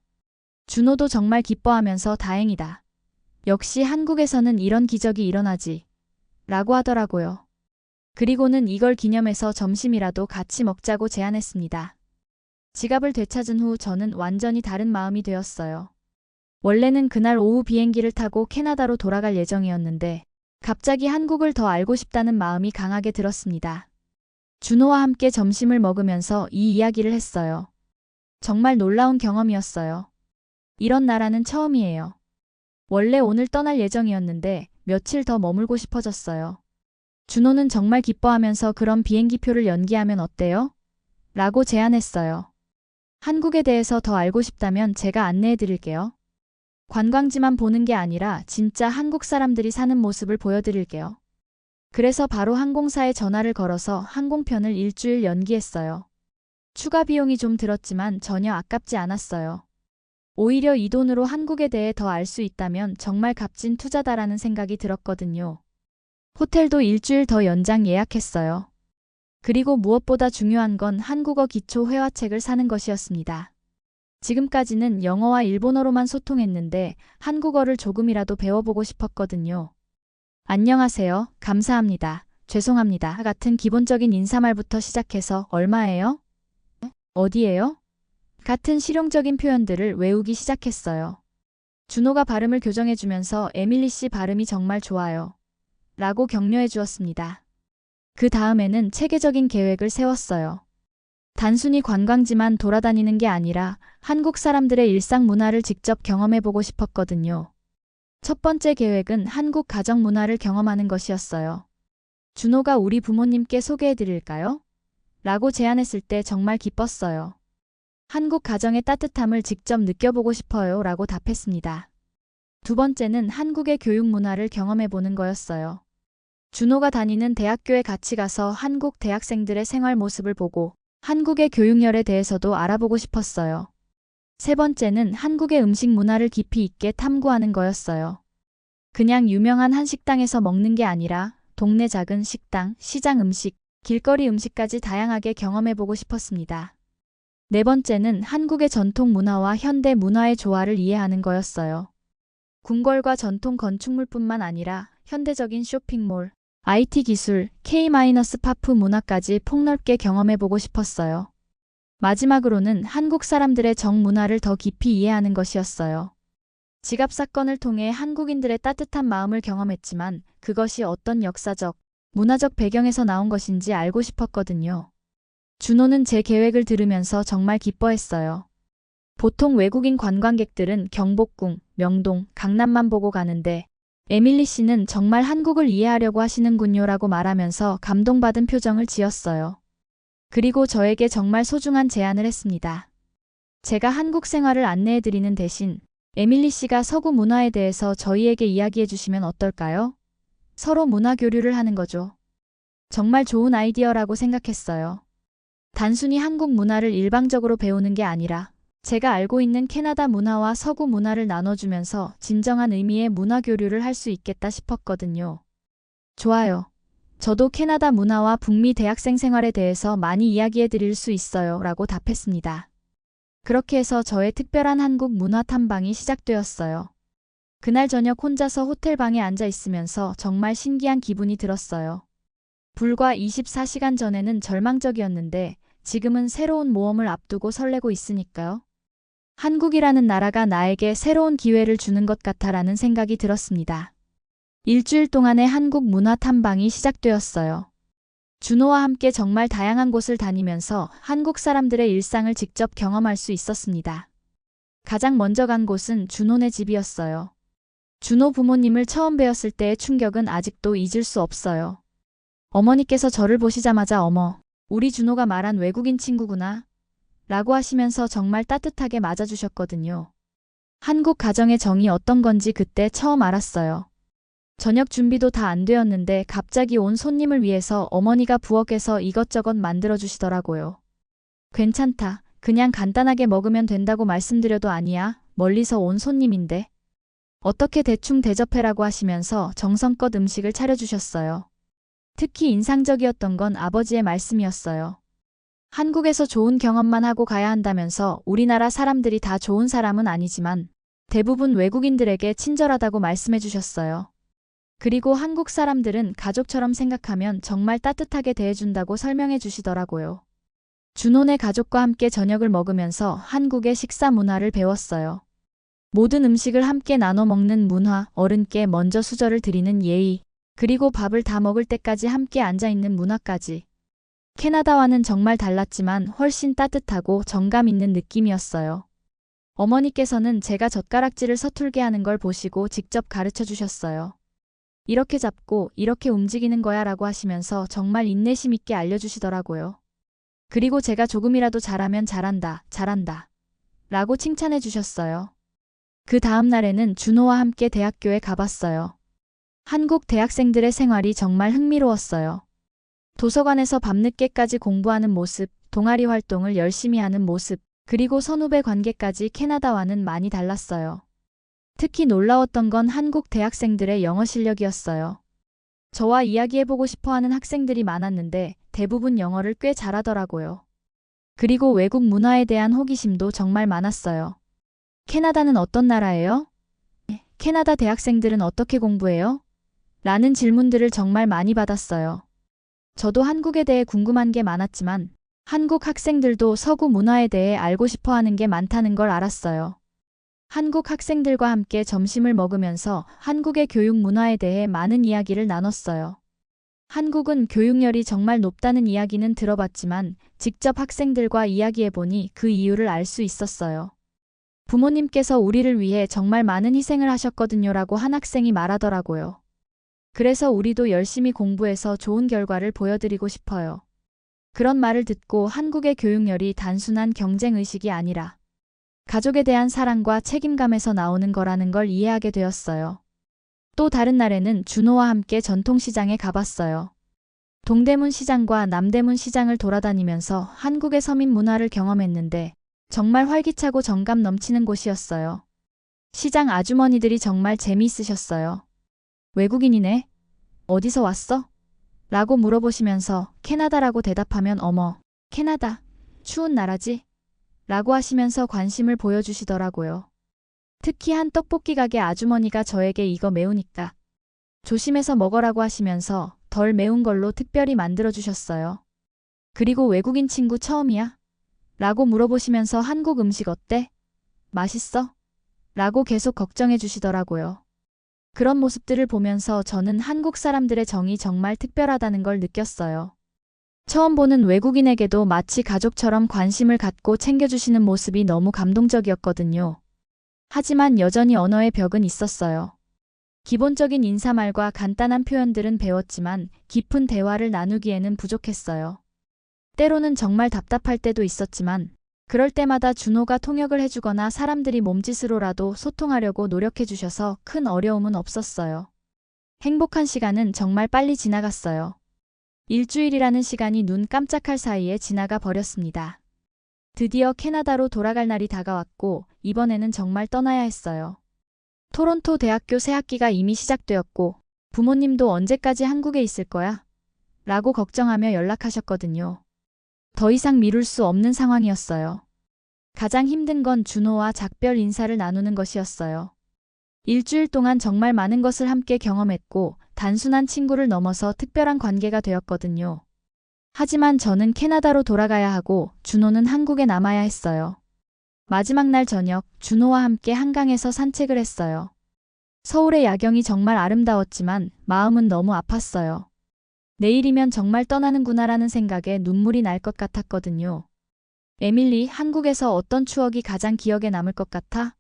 준호도 정말 기뻐하면서 다행이다. 역시 한국에서는 이런 기적이 일어나지. 라고 하더라고요. 그리고는 이걸 기념해서 점심이라도 같이 먹자고 제안했습니다. 지갑을 되찾은 후 저는 완전히 다른 마음이 되었어요. 원래는 그날 오후 비행기를 타고 캐나다로 돌아갈 예정이었는데 갑자기 한국을 더 알고 싶다는 마음이 강하게 들었습니다. 준호와 함께 점심을 먹으면서 이 이야기를 했어요. 정말 놀라운 경험이었어요. 이런 나라는 처음이에요. 원래 오늘 떠날 예정이었는데 며칠 더 머물고 싶어졌어요. 준호는 정말 기뻐하면서 그럼 비행기표를 연기하면 어때요? 라고 제안했어요. 한국에 대해서 더 알고 싶다면 제가 안내해 드릴게요. 관광지만 보는 게 아니라 진짜 한국 사람들이 사는 모습을 보여드릴게요. 그래서 바로 항공사에 전화를 걸어서 항공편을 일주일 연기했어요. 추가 비용이 좀 들었지만 전혀 아깝지 않았어요. 오히려 이 돈으로 한국에 대해 더 알 수 있다면 정말 값진 투자다라는 생각이 들었거든요. 호텔도 일주일 더 연장 예약했어요. 그리고 무엇보다 중요한 건 한국어 기초 회화책을 사는 것이었습니다. 지금까지는 영어와 일본어로만 소통했는데 한국어를 조금이라도 배워보고 싶었거든요. 안녕하세요, 감사합니다, 죄송합니다 같은 기본적인 인사말부터 시작해서 얼마예요? 어디예요? 같은 실용적인 표현들을 외우기 시작했어요. 준호가 발음을 교정해주면서 에밀리 씨 발음이 정말 좋아요. 라고 격려해 주었습니다. 그 다음에는 체계적인 계획을 세웠어요. 단순히 관광지만 돌아다니는 게 아니라 한국 사람들의 일상 문화를 직접 경험해보고 싶었거든요. 첫 번째 계획은 한국 가정 문화를 경험하는 것이었어요. 준호가 우리 부모님께 소개해드릴까요? 라고 제안했을 때 정말 기뻤어요. 한국 가정의 따뜻함을 직접 느껴보고 싶어요 라고 답했습니다. 두 번째는 한국의 교육 문화를 경험해보는 거였어요. 준호가 다니는 대학교에 같이 가서 한국 대학생들의 생활 모습을 보고 한국의 교육열에 대해서도 알아보고 싶었어요. 세 번째는 한국의 음식 문화를 깊이 있게 탐구하는 거였어요. 그냥 유명한 한식당에서 먹는 게 아니라 동네 작은 식당, 시장 음식, 길거리 음식까지 다양하게 경험해보고 싶었습니다. 네 번째는 한국의 전통 문화와 현대 문화의 조화를 이해하는 거였어요. 궁궐과 전통 건축물뿐만 아니라 현대적인 쇼핑몰, IT 기술, K-파프 문화까지 폭넓게 경험해보고 싶었어요. 마지막으로는 한국 사람들의 정문화를 더 깊이 이해하는 것이었어요. 지갑 사건을 통해 한국인들의 따뜻한 마음을 경험했지만 그것이 어떤 역사적, 문화적 배경에서 나온 것인지 알고 싶었거든요. 준호는 제 계획을 들으면서 정말 기뻐했어요. 보통 외국인 관광객들은 경복궁, 명동, 강남만 보고 가는데 에밀리 씨는 정말 한국을 이해하려고 하시는군요 라고 말하면서 감동받은 표정을 지었어요. 그리고 저에게 정말 소중한 제안을 했습니다. 제가 한국 생활을 안내해드리는 대신 에밀리 씨가 서구 문화에 대해서 저희에게 이야기해 주시면 어떨까요? 서로 문화 교류를 하는 거죠. 정말 좋은 아이디어라고 생각했어요. 단순히 한국 문화를 일방적으로 배우는 게 아니라 제가 알고 있는 캐나다 문화와 서구 문화를 나눠주면서 진정한 의미의 문화 교류를 할 수 있겠다 싶었거든요. 좋아요. 저도 캐나다 문화와 북미 대학생 생활에 대해서 많이 이야기해 드릴 수 있어요 라고 답했습니다. 그렇게 해서 저의 특별한 한국 문화 탐방이 시작되었어요. 그날 저녁 혼자서 호텔 방에 앉아 있으면서 정말 신기한 기분이 들었어요. 불과 24시간 전에는 절망적이었는데 지금은 새로운 모험을 앞두고 설레고 있으니까요. 한국이라는 나라가 나에게 새로운 기회를 주는 것 같아라는 생각이 들었습니다. 일주일 동안의 한국 문화 탐방이 시작되었어요. 준호와 함께 정말 다양한 곳을 다니면서 한국 사람들의 일상을 직접 경험할 수 있었습니다. 가장 먼저 간 곳은 준호네 집이었어요. 준호 부모님을 처음 뵈었을 때의 충격은 아직도 잊을 수 없어요. 어머니께서 저를 보시자마자 어머, 우리 준호가 말한 외국인 친구구나 라고 하시면서 정말 따뜻하게 맞아주셨거든요. 한국 가정의 정이 어떤 건지 그때 처음 알았어요. 저녁 준비도 다 안 되었는데 갑자기 온 손님을 위해서 어머니가 부엌에서 이것저것 만들어주시더라고요. 괜찮다. 그냥 간단하게 먹으면 된다고 말씀드려도 아니야. 멀리서 온 손님인데. 어떻게 대충 대접해라고 하시면서 정성껏 음식을 차려주셨어요. 특히 인상적이었던 건 아버지의 말씀이었어요. 한국에서 좋은 경험만 하고 가야 한다면서 우리나라 사람들이 다 좋은 사람은 아니지만 대부분 외국인들에게 친절하다고 말씀해 주셨어요. 그리고 한국 사람들은 가족처럼 생각하면 정말 따뜻하게 대해준다고 설명해 주시더라고요. 준호네 가족과 함께 저녁을 먹으면서 한국의 식사 문화를 배웠어요. 모든 음식을 함께 나눠 먹는 문화, 어른께 먼저 수저를 드리는 예의, 그리고 밥을 다 먹을 때까지 함께 앉아있는 문화까지. 캐나다와는 정말 달랐지만 훨씬 따뜻하고 정감 있는 느낌이었어요. 어머니께서는 제가 젓가락질을 서툴게 하는 걸 보시고 직접 가르쳐 주셨어요. 이렇게 잡고 이렇게 움직이는 거야 라고 하시면서 정말 인내심 있게 알려주시더라고요. 그리고 제가 조금이라도 잘하면 잘한다, 잘한다 라고 칭찬해 주셨어요. 그 다음 날에는 준호와 함께 대학교에 가봤어요. 한국 대학생들의 생활이 정말 흥미로웠어요. 도서관에서 밤늦게까지 공부하는 모습, 동아리 활동을 열심히 하는 모습, 그리고 선후배 관계까지 캐나다와는 많이 달랐어요. 특히 놀라웠던 건 한국 대학생들의 영어 실력이었어요. 저와 이야기해보고 싶어하는 학생들이 많았는데 대부분 영어를 꽤 잘하더라고요. 그리고 외국 문화에 대한 호기심도 정말 많았어요. 캐나다는 어떤 나라예요? 캐나다 대학생들은 어떻게 공부해요? 라는 질문들을 정말 많이 받았어요. 저도 한국에 대해 궁금한 게 많았지만 한국 학생들도 서구 문화에 대해 알고 싶어 하는 게 많다는 걸 알았어요. 한국 학생들과 함께 점심을 먹으면서 한국의 교육 문화에 대해 많은 이야기를 나눴어요. 한국은 교육열이 정말 높다는 이야기는 들어봤지만 직접 학생들과 이야기해보니 그 이유를 알 수 있었어요. 부모님께서 우리를 위해 정말 많은 희생을 하셨거든요 라고 한 학생이 말하더라고요. 그래서 우리도 열심히 공부해서 좋은 결과를 보여드리고 싶어요. 그런 말을 듣고 한국의 교육열이 단순한 경쟁의식이 아니라 가족에 대한 사랑과 책임감에서 나오는 거라는 걸 이해하게 되었어요. 또 다른 날에는 준호와 함께 전통시장에 가봤어요. 동대문 시장과 남대문 시장을 돌아다니면서 한국의 서민 문화를 경험했는데 정말 활기차고 정감 넘치는 곳이었어요. 시장 아주머니들이 정말 재미있으셨어요. 외국인이네? 어디서 왔어? 라고 물어보시면서 캐나다라고 대답하면 어머, 캐나다, 추운 나라지? 라고 하시면서 관심을 보여주시더라고요. 특히 한 떡볶이 가게 아주머니가 저에게 이거 매우니까 조심해서 먹으라고 하시면서 덜 매운 걸로 특별히 만들어주셨어요. 그리고 외국인 친구 처음이야? 라고 물어보시면서 한국 음식 어때? 맛있어? 라고 계속 걱정해 주시더라고요. 그런 모습들을 보면서 저는 한국 사람들의 정이 정말 특별하다는 걸 느꼈어요. 처음 보는 외국인에게도 마치 가족처럼 관심을 갖고 챙겨주시는 모습이 너무 감동적이었거든요. 하지만 여전히 언어의 벽은 있었어요. 기본적인 인사말과 간단한 표현들은 배웠지만 깊은 대화를 나누기에는 부족했어요. 때로는 정말 답답할 때도 있었지만 그럴 때마다 준호가 통역을 해주거나 사람들이 몸짓으로라도 소통하려고 노력해 주셔서 큰 어려움은 없었어요. 행복한 시간은 정말 빨리 지나갔어요. 일주일이라는 시간이 눈 깜짝할 사이에 지나가 버렸습니다. 드디어 캐나다로 돌아갈 날이 다가왔고 이번에는 정말 떠나야 했어요. 토론토 대학교 새 학기가 이미 시작되었고 부모님도 언제까지 한국에 있을 거야? 라고 걱정하며 연락하셨거든요. 더 이상 미룰 수 없는 상황이었어요. 가장 힘든 건 준호와 작별 인사를 나누는 것이었어요. 일주일 동안 정말 많은 것을 함께 경험했고 단순한 친구를 넘어서 특별한 관계가 되었거든요. 하지만 저는 캐나다로 돌아가야 하고 준호는 한국에 남아야 했어요. 마지막 날 저녁, 준호와 함께 한강에서 산책을 했어요. 서울의 야경이 정말 아름다웠지만 마음은 너무 아팠어요. 내일이면 정말 떠나는구나라는 생각에 눈물이 날 것 같았거든요. 에밀리, 한국에서 어떤 추억이 가장 기억에 남을 것 같아?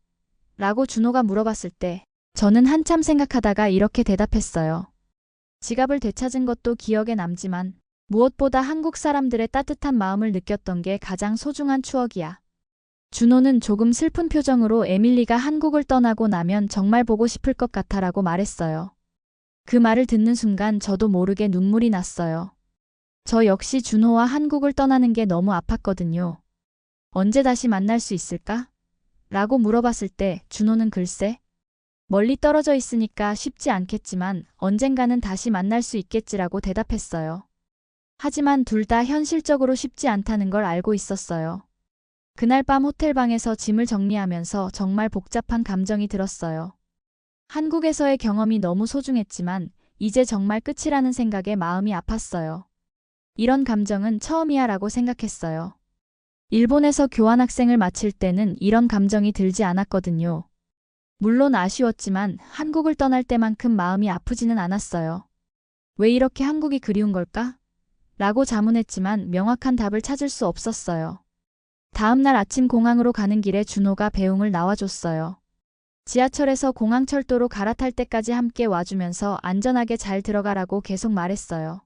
라고 준호가 물어봤을 때 저는 한참 생각하다가 이렇게 대답했어요. 지갑을 되찾은 것도 기억에 남지만 무엇보다 한국 사람들의 따뜻한 마음을 느꼈던 게 가장 소중한 추억이야. 준호는 조금 슬픈 표정으로 에밀리가 한국을 떠나고 나면 정말 보고 싶을 것 같아라고 말했어요. 그 말을 듣는 순간 저도 모르게 눈물이 났어요. 저 역시 준호와 한국을 떠나는 게 너무 아팠거든요. 언제 다시 만날 수 있을까? 라고 물어봤을 때 준호는 글쎄, 멀리 떨어져 있으니까 쉽지 않겠지만 언젠가는 다시 만날 수 있겠지라고 대답했어요. 하지만 둘 다 현실적으로 쉽지 않다는 걸 알고 있었어요. 그날 밤 호텔방에서 짐을 정리하면서 정말 복잡한 감정이 들었어요. 한국에서의 경험이 너무 소중했지만 이제 정말 끝이라는 생각에 마음이 아팠어요. 이런 감정은 처음이야 라고 생각했어요. 일본에서 교환학생을 마칠 때는 이런 감정이 들지 않았거든요. 물론 아쉬웠지만 한국을 떠날 때만큼 마음이 아프지는 않았어요. 왜 이렇게 한국이 그리운 걸까? 라고 자문했지만 명확한 답을 찾을 수 없었어요. 다음 날 아침 공항으로 가는 길에 준호가 배웅을 나와줬어요. 지하철에서 공항철도로 갈아탈 때까지 함께 와주면서 안전하게 잘 들어가라고 계속 말했어요.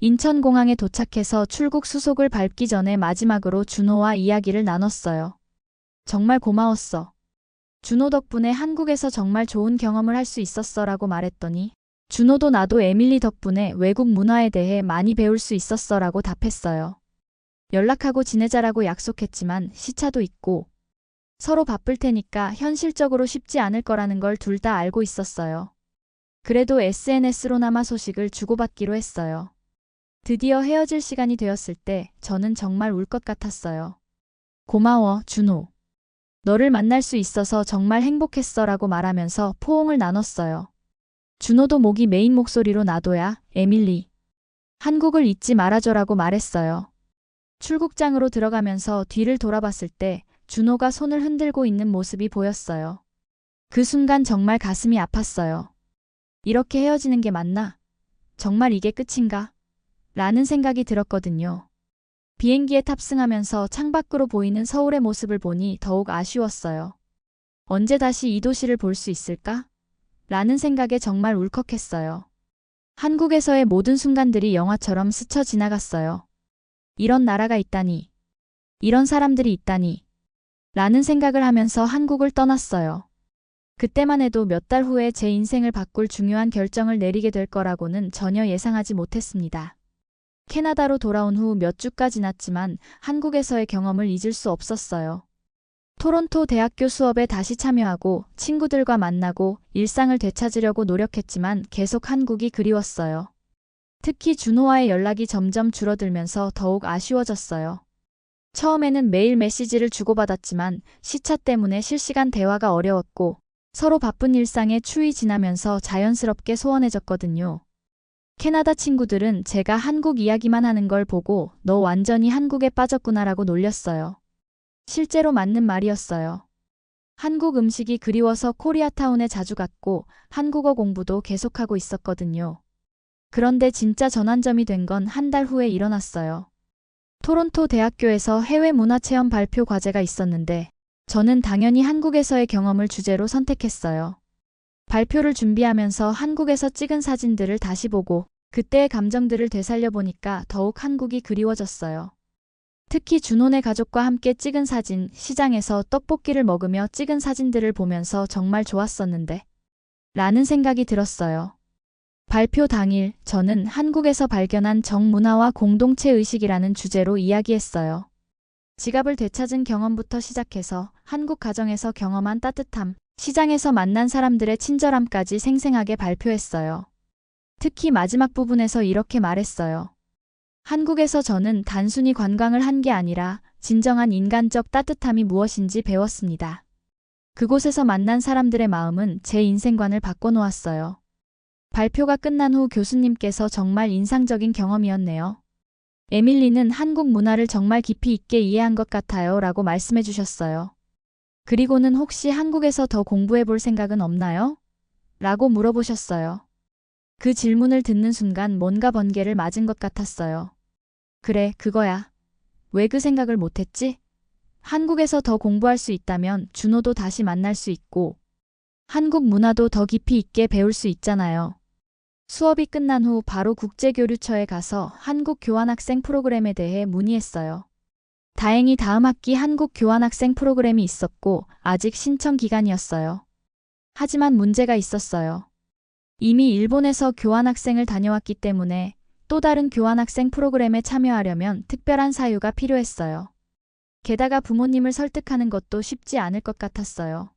인천공항에 도착해서 출국 수속을 밟기 전에 마지막으로 준호와 이야기를 나눴어요. 정말 고마웠어. 준호 덕분에 한국에서 정말 좋은 경험을 할 수 있었어라고 말했더니 준호도 나도 에밀리 덕분에 외국 문화에 대해 많이 배울 수 있었어라고 답했어요. 연락하고 지내자라고 약속했지만 시차도 있고 서로 바쁠 테니까 현실적으로 쉽지 않을 거라는 걸 둘 다 알고 있었어요. 그래도 SNS로나마 소식을 주고받기로 했어요. 드디어 헤어질 시간이 되었을 때 저는 정말 울 것 같았어요. 고마워, 준호. 너를 만날 수 있어서 정말 행복했어 라고 말하면서 포옹을 나눴어요. 준호도 목이 메인 목소리로 나도야, 에밀리. 한국을 잊지 말아줘라고 말했어요. 출국장으로 들어가면서 뒤를 돌아봤을 때 준호가 손을 흔들고 있는 모습이 보였어요. 그 순간 정말 가슴이 아팠어요. 이렇게 헤어지는 게 맞나? 정말 이게 끝인가? 라는 생각이 들었거든요. 비행기에 탑승하면서 창밖으로 보이는 서울의 모습을 보니 더욱 아쉬웠어요. 언제 다시 이 도시를 볼 수 있을까? 라는 생각에 정말 울컥했어요. 한국에서의 모든 순간들이 영화처럼 스쳐 지나갔어요. 이런 나라가 있다니. 이런 사람들이 있다니. 라는 생각을 하면서 한국을 떠났어요. 그때만 해도 몇 달 후에 제 인생을 바꿀 중요한 결정을 내리게 될 거라고는 전혀 예상하지 못했습니다. 캐나다로 돌아온 후 몇 주가 지났지만 한국에서의 경험을 잊을 수 없었어요. 토론토 대학교 수업에 다시 참여하고 친구들과 만나고 일상을 되찾으려고 노력했지만 계속 한국이 그리웠어요. 특히 준호와의 연락이 점점 줄어들면서 더욱 아쉬워졌어요. 처음에는 매일 메시지를 주고받았지만 시차 때문에 실시간 대화가 어려웠고 서로 바쁜 일상에 추위 지나면서 자연스럽게 소원해졌거든요. 캐나다 친구들은 제가 한국 이야기만 하는 걸 보고 너 완전히 한국에 빠졌구나라고 놀렸어요. 실제로 맞는 말이었어요. 한국 음식이 그리워서 코리아타운에 자주 갔고 한국어 공부도 계속하고 있었거든요. 그런데 진짜 전환점이 된 건 한 달 후에 일어났어요. 토론토 대학교에서 해외 문화체험 발표 과제가 있었는데 저는 당연히 한국에서의 경험을 주제로 선택했어요. 발표를 준비하면서 한국에서 찍은 사진들을 다시 보고 그때의 감정들을 되살려보니까 더욱 한국이 그리워졌어요. 특히 준호네 가족과 함께 찍은 사진, 시장에서 떡볶이를 먹으며 찍은 사진들을 보면서 정말 좋았었는데 라는 생각이 들었어요. 발표 당일 저는 한국에서 발견한 정문화와 공동체 의식이라는 주제로 이야기했어요. 지갑을 되찾은 경험부터 시작해서 한국 가정에서 경험한 따뜻함, 시장에서 만난 사람들의 친절함까지 생생하게 발표했어요. 특히 마지막 부분에서 이렇게 말했어요. 한국에서 저는 단순히 관광을 한 게 아니라 진정한 인간적 따뜻함이 무엇인지 배웠습니다. 그곳에서 만난 사람들의 마음은 제 인생관을 바꿔놓았어요. 발표가 끝난 후 교수님께서 정말 인상적인 경험이었네요. 에밀리는 한국 문화를 정말 깊이 있게 이해한 것 같아요 라고 말씀해 주셨어요. 그리고는 혹시 한국에서 더 공부해 볼 생각은 없나요? 라고 물어보셨어요. 그 질문을 듣는 순간 뭔가 번개를 맞은 것 같았어요. 그래, 그거야. 왜 그 생각을 못했지? 한국에서 더 공부할 수 있다면 준호도 다시 만날 수 있고 한국 문화도 더 깊이 있게 배울 수 있잖아요. 수업이 끝난 후 바로 국제교류처에 가서 한국 교환학생 프로그램에 대해 문의했어요. 다행히 다음 학기 한국 교환학생 프로그램이 있었고 아직 신청 기간이었어요. 하지만 문제가 있었어요. 이미 일본에서 교환학생을 다녀왔기 때문에 또 다른 교환학생 프로그램에 참여하려면 특별한 사유가 필요했어요. 게다가 부모님을 설득하는 것도 쉽지 않을 것 같았어요.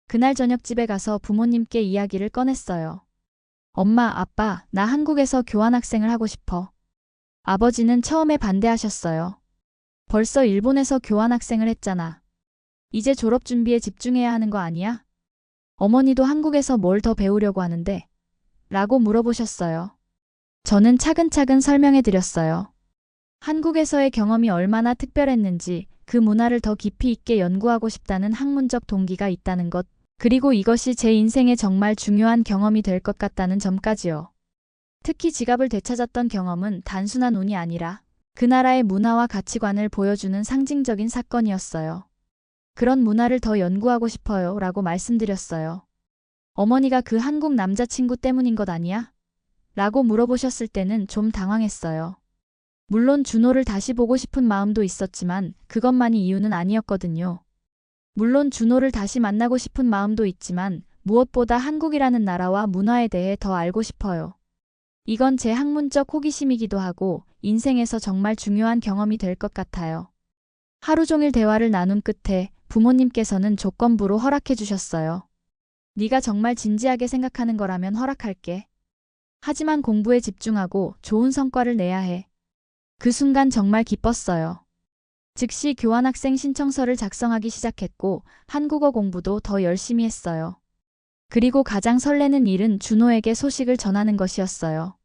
그날 저녁 집에 가서 부모님께 이야기를 꺼냈어요. 엄마, 아빠, 나 한국에서 교환학생을 하고 싶어. 아버지는 처음에 반대하셨어요. 벌써 일본에서 교환학생을 했잖아. 이제 졸업 준비에 집중해야 하는 거 아니야? 어머니도 한국에서 뭘 더 배우려고 하는데? 라고 물어보셨어요. 저는 차근차근 설명해 드렸어요. 한국에서의 경험이 얼마나 특별했는지 그 문화를 더 깊이 있게 연구하고 싶다는 학문적 동기가 있다는 것, 그리고 이것이 제 인생에 정말 중요한 경험이 될 것 같다는 점까지요. 특히 지갑을 되찾았던 경험은 단순한 운이 아니라 그 나라의 문화와 가치관을 보여주는 상징적인 사건이었어요. 그런 문화를 더 연구하고 싶어요 라고 말씀드렸어요. 어머니가 그 한국 남자친구 때문인 것 아니야? 라고 물어보셨을 때는 좀 당황했어요. 물론 준호를 다시 보고 싶은 마음도 있었지만 그것만이 이유는 아니었거든요. 물론 준호를 다시 만나고 싶은 마음도 있지만 무엇보다 한국이라는 나라와 문화에 대해 더 알고 싶어요. 이건 제 학문적 호기심이기도 하고 인생에서 정말 중요한 경험이 될 것 같아요. 하루 종일 대화를 나눈 끝에 부모님께서는 조건부로 허락해 주셨어요. 네가 정말 진지하게 생각하는 거라면 허락할게. 하지만 공부에 집중하고 좋은 성과를 내야 해. 그 순간 정말 기뻤어요. 즉시 교환학생 신청서를 작성하기 시작했고 한국어 공부도 더 열심히 했어요. 그리고 가장 설레는 일은 준호에게 소식을 전하는 것이었어요.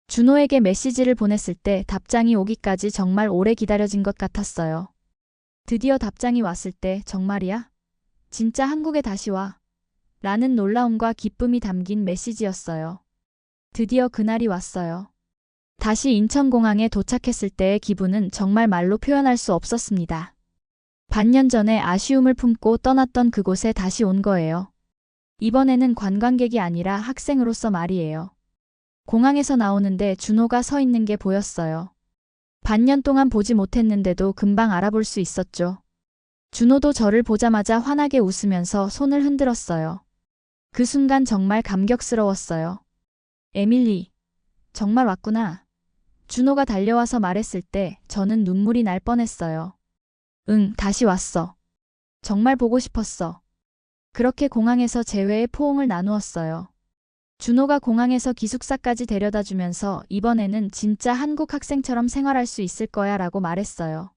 준호에게 메시지를 보냈을 때 답장이 오기까지 정말 오래 기다려진 것 같았어요. 드디어 답장이 왔을 때 정말이야? 진짜 한국에 다시 와. 라는 놀라움과 기쁨이 담긴 메시지였어요. 드디어 그날이 왔어요. 다시 인천공항에 도착했을 때의 기분은 정말 말로 표현할 수 없었습니다. 반년 전에 아쉬움을 품고 떠났던 그곳에 다시 온 거예요. 이번에는 관광객이 아니라 학생으로서 말이에요. 공항에서 나오는데 준호가 서 있는 게 보였어요. 반년 동안 보지 못했는데도 금방 알아볼 수 있었죠. 준호도 저를 보자마자 환하게 웃으면서 손을 흔들었어요. 그 순간 정말 감격스러웠어요. 에밀리, 정말 왔구나. 준호가 달려와서 말했을 때 저는 눈물이 날 뻔했어요. 응, 다시 왔어. 정말 보고 싶었어. 그렇게 공항에서 재회의 포옹을 나누었어요. 준호가 공항에서 기숙사까지 데려다 주면서 이번에는 진짜 한국 학생처럼 생활할 수 있을 거야 라고 말했어요.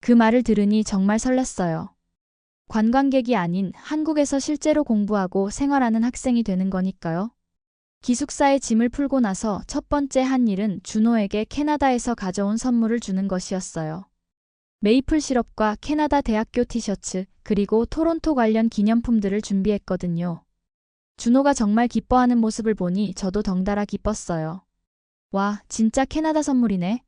그 말을 들으니 정말 설렜어요. 관광객이 아닌 한국에서 실제로 공부하고 생활하는 학생이 되는 거니까요. 기숙사에 짐을 풀고 나서 첫 번째 한 일은 준호에게 캐나다에서 가져온 선물을 주는 것이었어요. 메이플 시럽과 캐나다 대학교 티셔츠, 그리고 토론토 관련 기념품들을 준비했거든요. 준호가 정말 기뻐하는 모습을 보니 저도 덩달아 기뻤어요. 와, 진짜 캐나다 선물이네.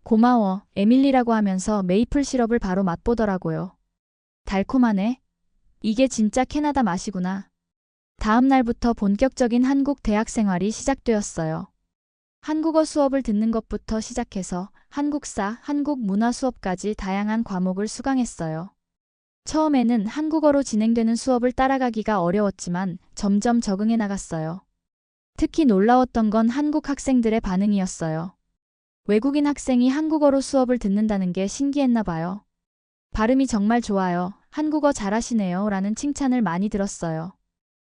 고마워, 에밀리라고 하면서 메이플 시럽을 바로 맛보더라고요. 달콤하네. 이게 진짜 캐나다 맛이구나. 다음 날부터 본격적인 한국 대학 생활이 시작되었어요. 한국어 수업을 듣는 것부터 시작해서 한국사, 한국 문화 수업까지 다양한 과목을 수강했어요. 처음에는 한국어로 진행되는 수업을 따라가기가 어려웠지만 점점 적응해 나갔어요. 특히 놀라웠던 건 한국 학생들의 반응이었어요. 외국인 학생이 한국어로 수업을 듣는다는 게 신기했나 봐요. 발음이 정말 좋아요. 한국어 잘하시네요. 라는 칭찬을 많이 들었어요.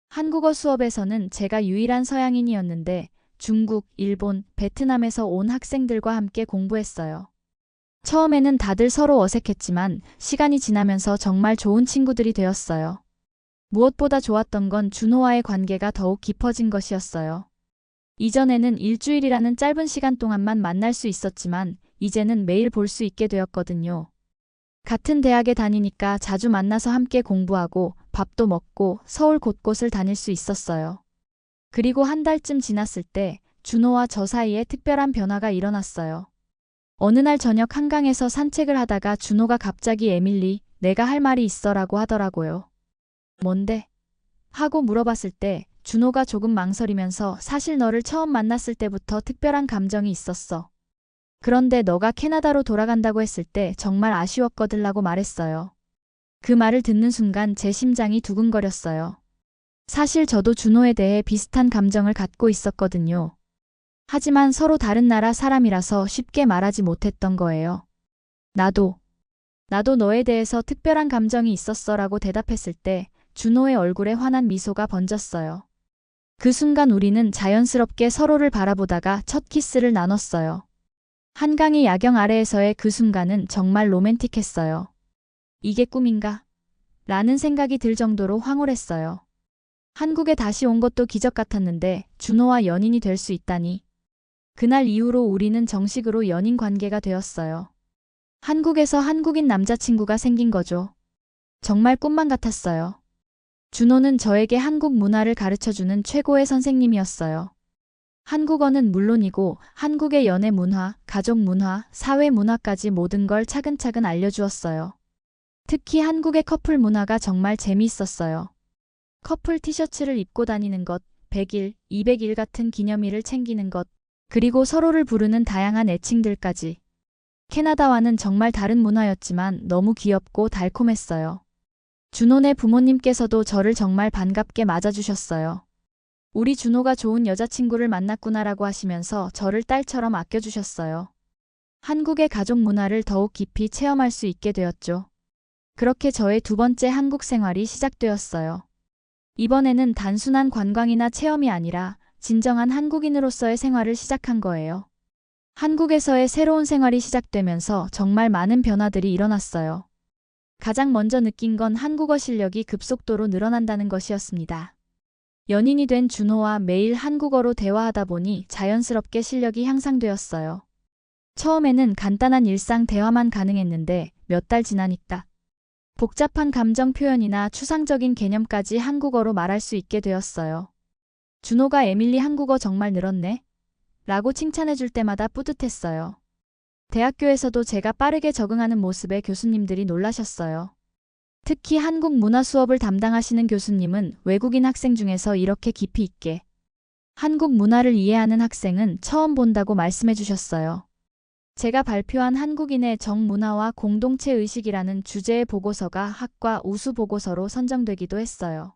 한국어 수업에서는 제가 유일한 서양인이었는데 중국, 일본, 베트남에서 온 학생들과 함께 공부했어요. 처음에는 다들 서로 어색했지만 시간이 지나면서 정말 좋은 친구들이 되었어요. 무엇보다 좋았던 건 준호와의 관계가 더욱 깊어진 것이었어요. 이전에는 일주일이라는 짧은 시간 동안만 만날 수 있었지만 이제는 매일 볼 수 있게 되었거든요. 같은 대학에 다니니까 자주 만나서 함께 공부하고 밥도 먹고 서울 곳곳을 다닐 수 있었어요. 그리고 한 달쯤 지났을 때 준호와 저 사이에 특별한 변화가 일어났어요. 어느 날 저녁 한강에서 산책을 하다가 준호가 갑자기 에밀리, 내가 할 말이 있어라고 하더라고요. 뭔데? 하고 물어봤을 때 준호가 조금 망설이면서 사실 너를 처음 만났을 때부터 특별한 감정이 있었어. 그런데 너가 캐나다로 돌아간다고 했을 때 정말 아쉬웠거들라고 말했어요. 그 말을 듣는 순간 제 심장이 두근거렸어요. 사실 저도 준호에 대해 비슷한 감정을 갖고 있었거든요. 하지만 서로 다른 나라 사람이라서 쉽게 말하지 못했던 거예요. 나도 너에 대해서 특별한 감정이 있었어라고 대답했을 때 준호의 얼굴에 환한 미소가 번졌어요. 그 순간 우리는 자연스럽게 서로를 바라보다가 첫 키스를 나눴어요. 한강의 야경 아래에서의 그 순간은 정말 로맨틱했어요. 이게 꿈인가? 라는 생각이 들 정도로 황홀했어요. 한국에 다시 온 것도 기적 같았는데 준호와 연인이 될 수 있다니. 그날 이후로 우리는 정식으로 연인 관계가 되었어요. 한국에서 한국인 남자친구가 생긴 거죠. 정말 꿈만 같았어요. 준호는 저에게 한국 문화를 가르쳐주는 최고의 선생님이었어요. 한국어는 물론이고 한국의 연애 문화, 가족 문화, 사회 문화까지 모든 걸 차근차근 알려주었어요. 특히 한국의 커플 문화가 정말 재미있었어요. 커플 티셔츠를 입고 다니는 것, 100일, 200일 같은 기념일을 챙기는 것, 그리고 서로를 부르는 다양한 애칭들까지. 캐나다와는 정말 다른 문화였지만 너무 귀엽고 달콤했어요. 준호네 부모님께서도 저를 정말 반갑게 맞아주셨어요. 우리 준호가 좋은 여자친구를 만났구나라고 하시면서 저를 딸처럼 아껴주셨어요. 한국의 가족 문화를 더욱 깊이 체험할 수 있게 되었죠. 그렇게 저의 두 번째 한국 생활이 시작되었어요. 이번에는 단순한 관광이나 체험이 아니라 진정한 한국인으로서의 생활을 시작한 거예요. 한국에서의 새로운 생활이 시작되면서 정말 많은 변화들이 일어났어요. 가장 먼저 느낀 건 한국어 실력이 급속도로 늘어난다는 것이었습니다. 연인이 된 준호와 매일 한국어로 대화하다 보니 자연스럽게 실력이 향상되었어요. 처음에는 간단한 일상 대화만 가능했는데 몇 달 지나니까 복잡한 감정 표현이나 추상적인 개념까지 한국어로 말할 수 있게 되었어요. 준호가 에밀리 한국어 정말 늘었네? 라고 칭찬해 줄 때마다 뿌듯했어요. 대학교에서도 제가 빠르게 적응하는 모습에 교수님들이 놀라셨어요. 특히 한국 문화 수업을 담당하시는 교수님은 외국인 학생 중에서 이렇게 깊이 있게 한국 문화를 이해하는 학생은 처음 본다고 말씀해 주셨어요. 제가 발표한 한국인의 정문화와 공동체 의식이라는 주제의 보고서가 학과 우수 보고서로 선정되기도 했어요.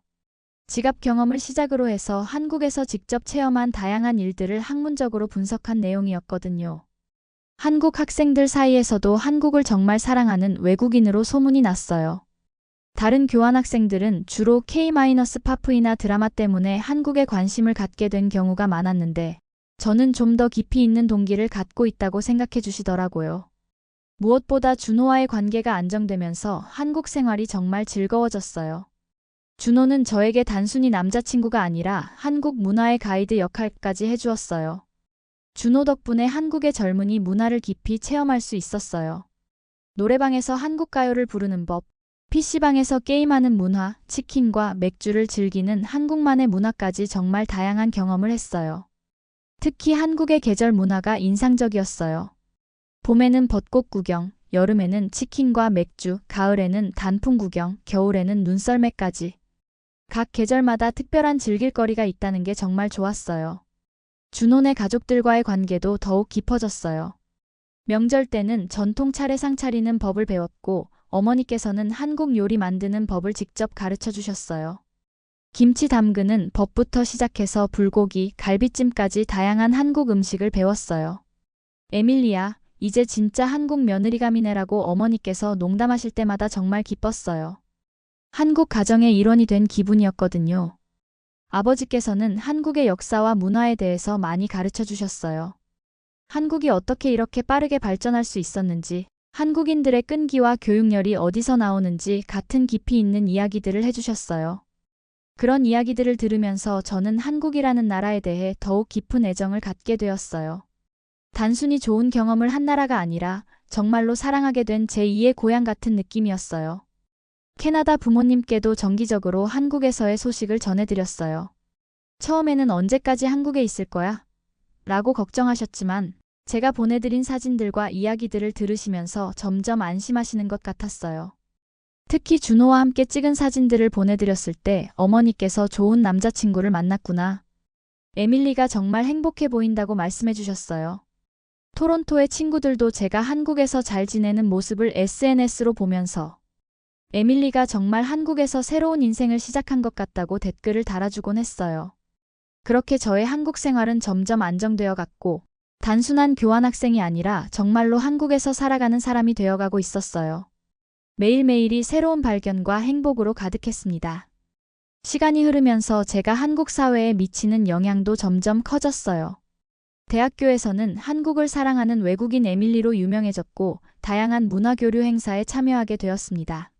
지갑 경험을 시작으로 해서 한국에서 직접 체험한 다양한 일들을 학문적으로 분석한 내용이었거든요. 한국 학생들 사이에서도 한국을 정말 사랑하는 외국인으로 소문이 났어요. 다른 교환학생들은 주로 K-파프이나 드라마 때문에 한국에 관심을 갖게 된 경우가 많았는데 저는 좀 더 깊이 있는 동기를 갖고 있다고 생각해 주시더라고요. 무엇보다 준호와의 관계가 안정되면서 한국 생활이 정말 즐거워졌어요. 준호는 저에게 단순히 남자친구가 아니라 한국 문화의 가이드 역할까지 해주었어요. 준호 덕분에 한국의 젊은이 문화를 깊이 체험할 수 있었어요. 노래방에서 한국 가요를 부르는 법, PC방에서 게임하는 문화, 치킨과 맥주를 즐기는 한국만의 문화까지 정말 다양한 경험을 했어요. 특히 한국의 계절 문화가 인상적이었어요. 봄에는 벚꽃 구경, 여름에는 치킨과 맥주, 가을에는 단풍 구경, 겨울에는 눈썰매까지. 각 계절마다 특별한 즐길거리가 있다는 게 정말 좋았어요. 준호네 가족들과의 관계도 더욱 깊어졌어요. 명절 때는 전통 차례상 차리는 법을 배웠고 어머니께서는 한국 요리 만드는 법을 직접 가르쳐 주셨어요. 김치 담그는 법부터 시작해서 불고기, 갈비찜까지 다양한 한국 음식을 배웠어요. 에밀리야, 이제 진짜 한국 며느리감이네라고 어머니께서 농담하실 때마다 정말 기뻤어요. 한국 가정의 일원이 된 기분이었거든요. 아버지께서는 한국의 역사와 문화에 대해서 많이 가르쳐 주셨어요. 한국이 어떻게 이렇게 빠르게 발전할 수 있었는지, 한국인들의 끈기와 교육열이 어디서 나오는지 같은 깊이 있는 이야기들을 해주셨어요. 그런 이야기들을 들으면서 저는 한국이라는 나라에 대해 더욱 깊은 애정을 갖게 되었어요. 단순히 좋은 경험을 한 나라가 아니라 정말로 사랑하게 된 제2의 고향 같은 느낌이었어요. 캐나다 부모님께도 정기적으로 한국에서의 소식을 전해드렸어요. 처음에는 언제까지 한국에 있을 거야? 라고 걱정하셨지만 제가 보내드린 사진들과 이야기들을 들으시면서 점점 안심하시는 것 같았어요. 특히 준호와 함께 찍은 사진들을 보내드렸을 때 어머니께서 좋은 남자친구를 만났구나. 에밀리가 정말 행복해 보인다고 말씀해 주셨어요. 토론토의 친구들도 제가 한국에서 잘 지내는 모습을 SNS로 보면서 에밀리가 정말 한국에서 새로운 인생을 시작한 것 같다고 댓글을 달아주곤 했어요. 그렇게 저의 한국 생활은 점점 안정되어 갔고 단순한 교환학생이 아니라 정말로 한국에서 살아가는 사람이 되어가고 있었어요. 매일매일이 새로운 발견과 행복으로 가득했습니다. 시간이 흐르면서 제가 한국 사회에 미치는 영향도 점점 커졌어요. 대학교에서는 한국을 사랑하는 외국인 에밀리로 유명해졌고 다양한 문화교류 행사에 참여하게 되었습니다.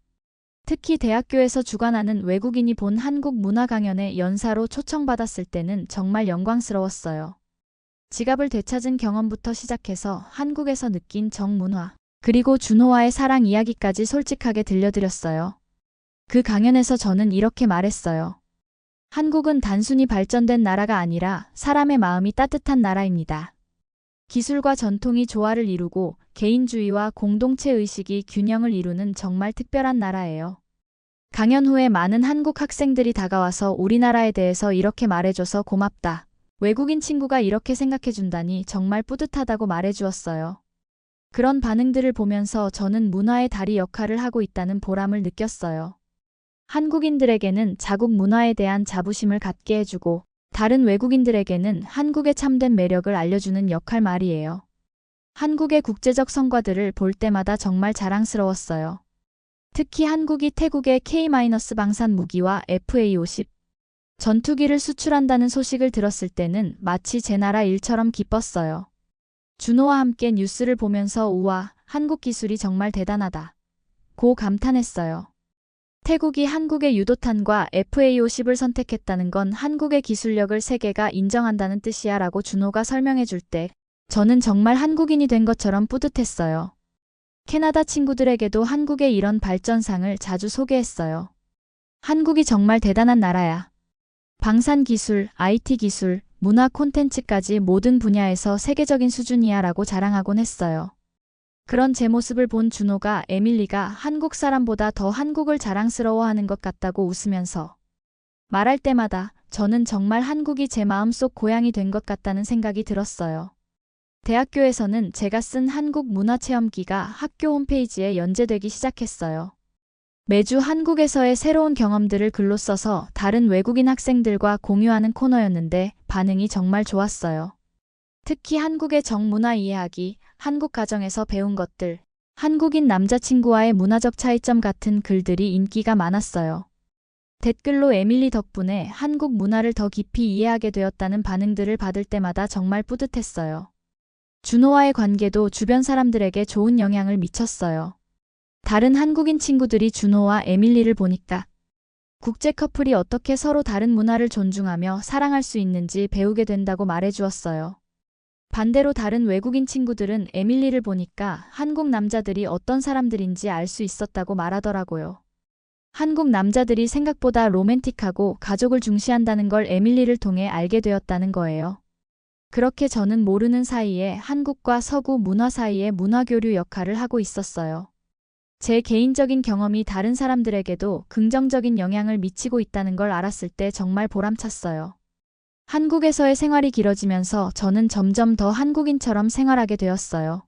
특히 대학교에서 주관하는 외국인이 본 한국 문화 강연에 연사로 초청받았을 때는 정말 영광스러웠어요. 지갑을 되찾은 경험부터 시작해서 한국에서 느낀 정문화, 그리고 준호와의 사랑 이야기까지 솔직하게 들려드렸어요. 그 강연에서 저는 이렇게 말했어요. 한국은 단순히 발전된 나라가 아니라 사람의 마음이 따뜻한 나라입니다. 기술과 전통이 조화를 이루고 개인주의와 공동체 의식이 균형을 이루는 정말 특별한 나라예요. 강연 후에 많은 한국 학생들이 다가와서 우리나라에 대해서 이렇게 말해줘서 고맙다. 외국인 친구가 이렇게 생각해준다니 정말 뿌듯하다고 말해주었어요. 그런 반응들을 보면서 저는 문화의 다리 역할을 하고 있다는 보람을 느꼈어요. 한국인들에게는 자국 문화에 대한 자부심을 갖게 해주고 다른 외국인들에게는 한국의 참된 매력을 알려주는 역할 말이에요. 한국의 국제적 성과들을 볼 때마다 정말 자랑스러웠어요. 특히 한국이 태국의 K-방산 무기와 FA-50 전투기를 수출한다는 소식을 들었을 때는 마치 제 나라 일처럼 기뻤어요. 준호와 함께 뉴스를 보면서 우와, 한국 기술이 정말 대단하다. 고 감탄했어요. 태국이 한국의 유도탄과 FA-50을 선택했다는 건 한국의 기술력을 세계가 인정한다는 뜻이야 라고 준호가 설명해 줄 때 저는 정말 한국인이 된 것처럼 뿌듯했어요. 캐나다 친구들에게도 한국의 이런 발전상을 자주 소개했어요. 한국이 정말 대단한 나라야. 방산 기술, IT 기술, 문화 콘텐츠까지 모든 분야에서 세계적인 수준이야 라고 자랑하곤 했어요. 그런 제 모습을 본 준호가 에밀리가 한국 사람보다 더 한국을 자랑스러워하는 것 같다고 웃으면서 말할 때마다 저는 정말 한국이 제 마음속 고향이 된 것 같다는 생각이 들었어요. 대학교에서는 제가 쓴 한국 문화체험기가 학교 홈페이지에 연재되기 시작했어요. 매주 한국에서의 새로운 경험들을 글로 써서 다른 외국인 학생들과 공유하는 코너였는데 반응이 정말 좋았어요. 특히 한국의 정문화 이해하기, 한국 가정에서 배운 것들, 한국인 남자친구와의 문화적 차이점 같은 글들이 인기가 많았어요. 댓글로 에밀리 덕분에 한국 문화를 더 깊이 이해하게 되었다는 반응들을 받을 때마다 정말 뿌듯했어요. 준호와의 관계도 주변 사람들에게 좋은 영향을 미쳤어요. 다른 한국인 친구들이 준호와 에밀리를 보니까 국제 커플이 어떻게 서로 다른 문화를 존중하며 사랑할 수 있는지 배우게 된다고 말해주었어요. 반대로 다른 외국인 친구들은 에밀리를 보니까 한국 남자들이 어떤 사람들인지 알 수 있었다고 말하더라고요. 한국 남자들이 생각보다 로맨틱하고 가족을 중시한다는 걸 에밀리를 통해 알게 되었다는 거예요. 그렇게 저는 모르는 사이에 한국과 서구 문화 사이의 문화교류 역할을 하고 있었어요. 제 개인적인 경험이 다른 사람들에게도 긍정적인 영향을 미치고 있다는 걸 알았을 때 정말 보람찼어요. 한국에서의 생활이 길어지면서 저는 점점 더 한국인처럼 생활하게 되었어요.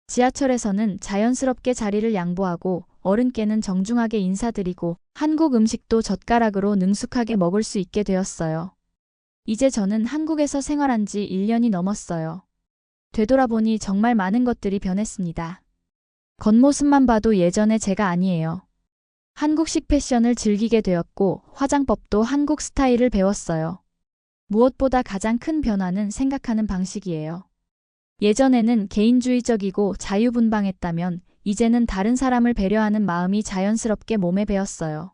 지하철에서는 자연스럽게 자리를 양보하고 어른께는 정중하게 인사드리고 한국 음식도 젓가락으로 능숙하게 먹을 수 있게 되었어요. 이제 저는 한국에서 생활한 지 1년이 넘었어요. 되돌아보니 정말 많은 것들이 변했습니다. 겉모습만 봐도 예전의 제가 아니에요. 한국식 패션을 즐기게 되었고 화장법도 한국 스타일을 배웠어요. 무엇보다 가장 큰 변화는 생각하는 방식이에요. 예전에는 개인주의적이고 자유분방했다면 이제는 다른 사람을 배려하는 마음이 자연스럽게 몸에 배었어요.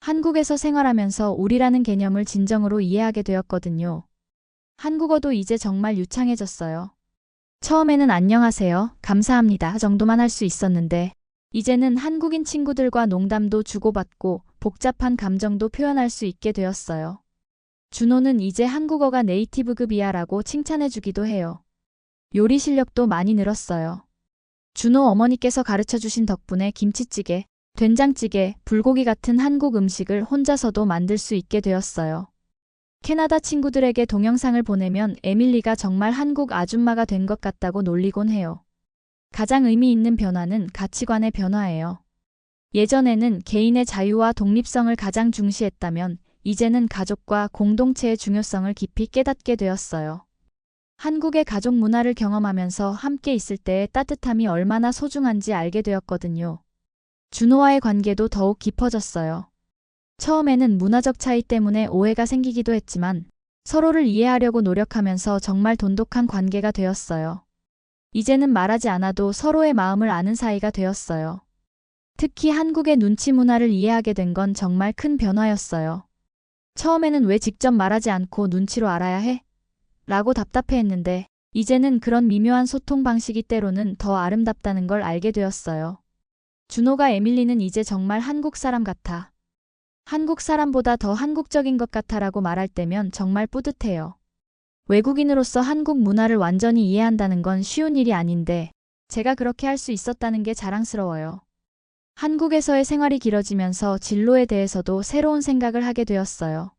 한국에서 생활하면서 우리라는 개념을 진정으로 이해하게 되었거든요. 한국어도 이제 정말 유창해졌어요. 처음에는 안녕하세요, 감사합니다 정도만 할 수 있었는데 이제는 한국인 친구들과 농담도 주고받고 복잡한 감정도 표현할 수 있게 되었어요. 준호는 이제 한국어가 네이티브급이야 라고 칭찬해주기도 해요. 요리 실력도 많이 늘었어요. 준호 어머니께서 가르쳐주신 덕분에 김치찌개, 된장찌개, 불고기 같은 한국 음식을 혼자서도 만들 수 있게 되었어요. 캐나다 친구들에게 동영상을 보내면 에밀리가 정말 한국 아줌마가 된 것 같다고 놀리곤 해요. 가장 의미 있는 변화는 가치관의 변화예요. 예전에는 개인의 자유와 독립성을 가장 중시했다면 이제는 가족과 공동체의 중요성을 깊이 깨닫게 되었어요. 한국의 가족 문화를 경험하면서 함께 있을 때의 따뜻함이 얼마나 소중한지 알게 되었거든요. 준호와의 관계도 더욱 깊어졌어요. 처음에는 문화적 차이 때문에 오해가 생기기도 했지만 서로를 이해하려고 노력하면서 정말 돈독한 관계가 되었어요. 이제는 말하지 않아도 서로의 마음을 아는 사이가 되었어요. 특히 한국의 눈치 문화를 이해하게 된 건 정말 큰 변화였어요. 처음에는 왜 직접 말하지 않고 눈치로 알아야 해? 라고 답답해했는데 이제는 그런 미묘한 소통 방식이 때로는 더 아름답다는 걸 알게 되었어요. 준호가 에밀리는 이제 정말 한국 사람 같아. 한국 사람보다 더 한국적인 것 같아라고 말할 때면 정말 뿌듯해요. 외국인으로서 한국 문화를 완전히 이해한다는 건 쉬운 일이 아닌데 제가 그렇게 할 수 있었다는 게 자랑스러워요. 한국에서의 생활이 길어지면서 진로에 대해서도 새로운 생각을 하게 되었어요.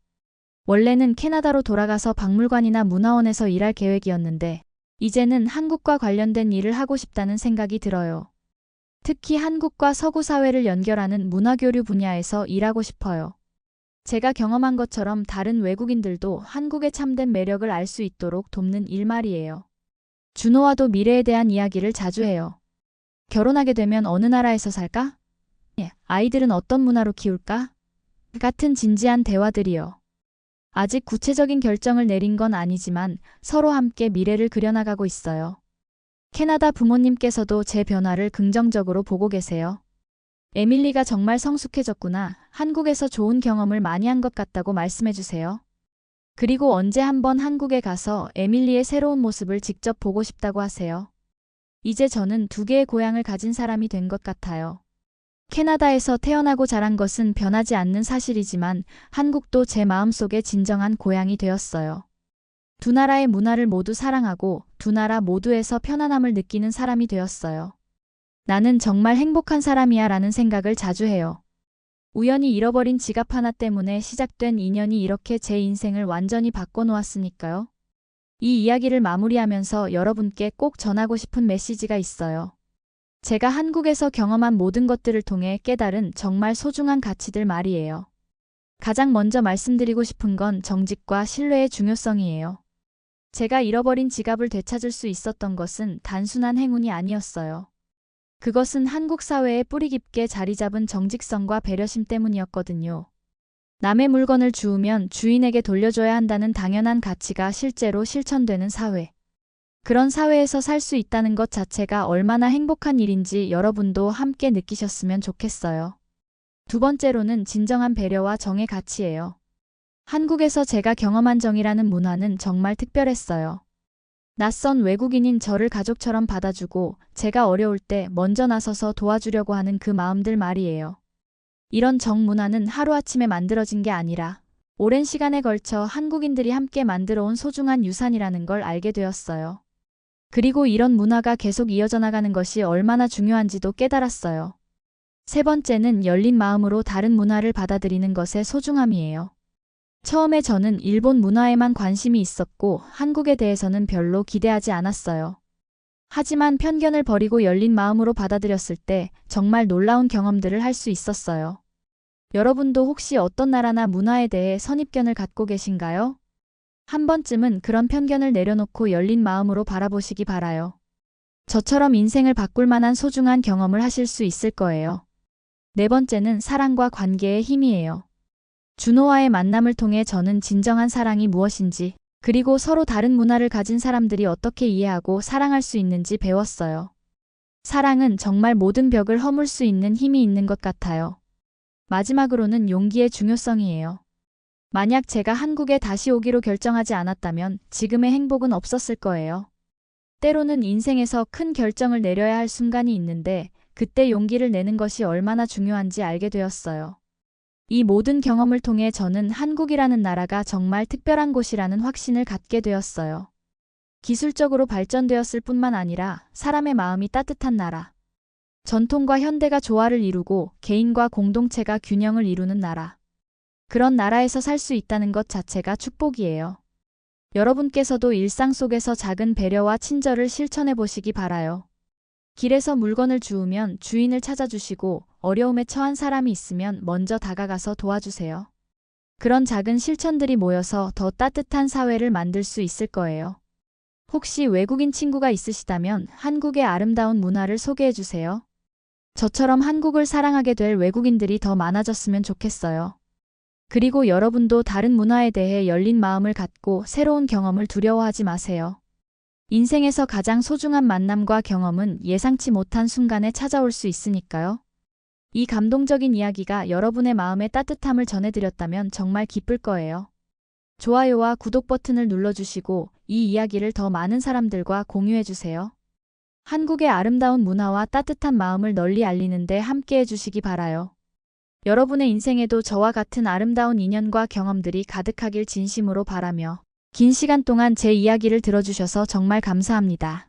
원래는 캐나다로 돌아가서 박물관이나 문화원에서 일할 계획이었는데 이제는 한국과 관련된 일을 하고 싶다는 생각이 들어요. 특히 한국과 서구 사회를 연결하는 문화교류 분야에서 일하고 싶어요. 제가 경험한 것처럼 다른 외국인들도 한국의 참된 매력을 알 수 있도록 돕는 일 말이에요. 준호와도 미래에 대한 이야기를 자주 해요. 결혼하게 되면 어느 나라에서 살까? 아이들은 어떤 문화로 키울까? 같은 진지한 대화들이요. 아직 구체적인 결정을 내린 건 아니지만 서로 함께 미래를 그려나가고 있어요. 캐나다 부모님께서도 제 변화를 긍정적으로 보고 계세요. 에밀리가 정말 성숙해졌구나. 한국에서 좋은 경험을 많이 한 것 같다고 말씀해 주세요. 그리고 언제 한번 한국에 가서 에밀리의 새로운 모습을 직접 보고 싶다고 하세요. 이제 저는 두 개의 고향을 가진 사람이 된 것 같아요. 캐나다에서 태어나고 자란 것은 변하지 않는 사실이지만 한국도 제 마음속에 진정한 고향이 되었어요. 두 나라의 문화를 모두 사랑하고 두 나라 모두에서 편안함을 느끼는 사람이 되었어요. 나는 정말 행복한 사람이야 라는 생각을 자주 해요. 우연히 잃어버린 지갑 하나 때문에 시작된 인연이 이렇게 제 인생을 완전히 바꿔놓았으니까요. 이 이야기를 마무리하면서 여러분께 꼭 전하고 싶은 메시지가 있어요. 제가 한국에서 경험한 모든 것들을 통해 깨달은 정말 소중한 가치들 말이에요. 가장 먼저 말씀드리고 싶은 건 정직과 신뢰의 중요성이에요. 제가 잃어버린 지갑을 되찾을 수 있었던 것은 단순한 행운이 아니었어요. 그것은 한국 사회에 뿌리 깊게 자리 잡은 정직성과 배려심 때문이었거든요. 남의 물건을 주우면 주인에게 돌려줘야 한다는 당연한 가치가 실제로 실천되는 사회. 그런 사회에서 살 수 있다는 것 자체가 얼마나 행복한 일인지 여러분도 함께 느끼셨으면 좋겠어요. 두 번째로는 진정한 배려와 정의 가치예요. 한국에서 제가 경험한 정이라는 문화는 정말 특별했어요. 낯선 외국인인 저를 가족처럼 받아주고 제가 어려울 때 먼저 나서서 도와주려고 하는 그 마음들 말이에요. 이런 정 문화는 하루아침에 만들어진 게 아니라 오랜 시간에 걸쳐 한국인들이 함께 만들어온 소중한 유산이라는 걸 알게 되었어요. 그리고 이런 문화가 계속 이어져 나가는 것이 얼마나 중요한지도 깨달았어요. 세 번째는 열린 마음으로 다른 문화를 받아들이는 것의 소중함이에요. 처음에 저는 일본 문화에만 관심이 있었고 한국에 대해서는 별로 기대하지 않았어요. 하지만 편견을 버리고 열린 마음으로 받아들였을 때 정말 놀라운 경험들을 할 수 있었어요. 여러분도 혹시 어떤 나라나 문화에 대해 선입견을 갖고 계신가요? 한 번쯤은 그런 편견을 내려놓고 열린 마음으로 바라보시기 바라요. 저처럼 인생을 바꿀 만한 소중한 경험을 하실 수 있을 거예요. 네 번째는 사랑과 관계의 힘이에요. 준호와의 만남을 통해 저는 진정한 사랑이 무엇인지, 그리고 서로 다른 문화를 가진 사람들이 어떻게 이해하고 사랑할 수 있는지 배웠어요. 사랑은 정말 모든 벽을 허물 수 있는 힘이 있는 것 같아요. 마지막으로는 용기의 중요성이에요. 만약 제가 한국에 다시 오기로 결정하지 않았다면 지금의 행복은 없었을 거예요. 때로는 인생에서 큰 결정을 내려야 할 순간이 있는데 그때 용기를 내는 것이 얼마나 중요한지 알게 되었어요. 이 모든 경험을 통해 저는 한국이라는 나라가 정말 특별한 곳이라는 확신을 갖게 되었어요. 기술적으로 발전되었을 뿐만 아니라 사람의 마음이 따뜻한 나라. 전통과 현대가 조화를 이루고 개인과 공동체가 균형을 이루는 나라. 그런 나라에서 살 수 있다는 것 자체가 축복이에요. 여러분께서도 일상 속에서 작은 배려와 친절을 실천해 보시기 바라요. 길에서 물건을 주우면 주인을 찾아주시고 어려움에 처한 사람이 있으면 먼저 다가가서 도와주세요. 그런 작은 실천들이 모여서 더 따뜻한 사회를 만들 수 있을 거예요. 혹시 외국인 친구가 있으시다면 한국의 아름다운 문화를 소개해 주세요. 저처럼 한국을 사랑하게 될 외국인들이 더 많아졌으면 좋겠어요. 그리고 여러분도 다른 문화에 대해 열린 마음을 갖고 새로운 경험을 두려워하지 마세요. 인생에서 가장 소중한 만남과 경험은 예상치 못한 순간에 찾아올 수 있으니까요. 이 감동적인 이야기가 여러분의 마음에 따뜻함을 전해드렸다면 정말 기쁠 거예요. 좋아요와 구독 버튼을 눌러주시고 이 이야기를 더 많은 사람들과 공유해주세요. 한국의 아름다운 문화와 따뜻한 마음을 널리 알리는 데 함께 해주시기 바라요. 여러분의 인생에도 저와 같은 아름다운 인연과 경험들이 가득하길 진심으로 바라며 긴 시간 동안 제 이야기를 들어주셔서 정말 감사합니다.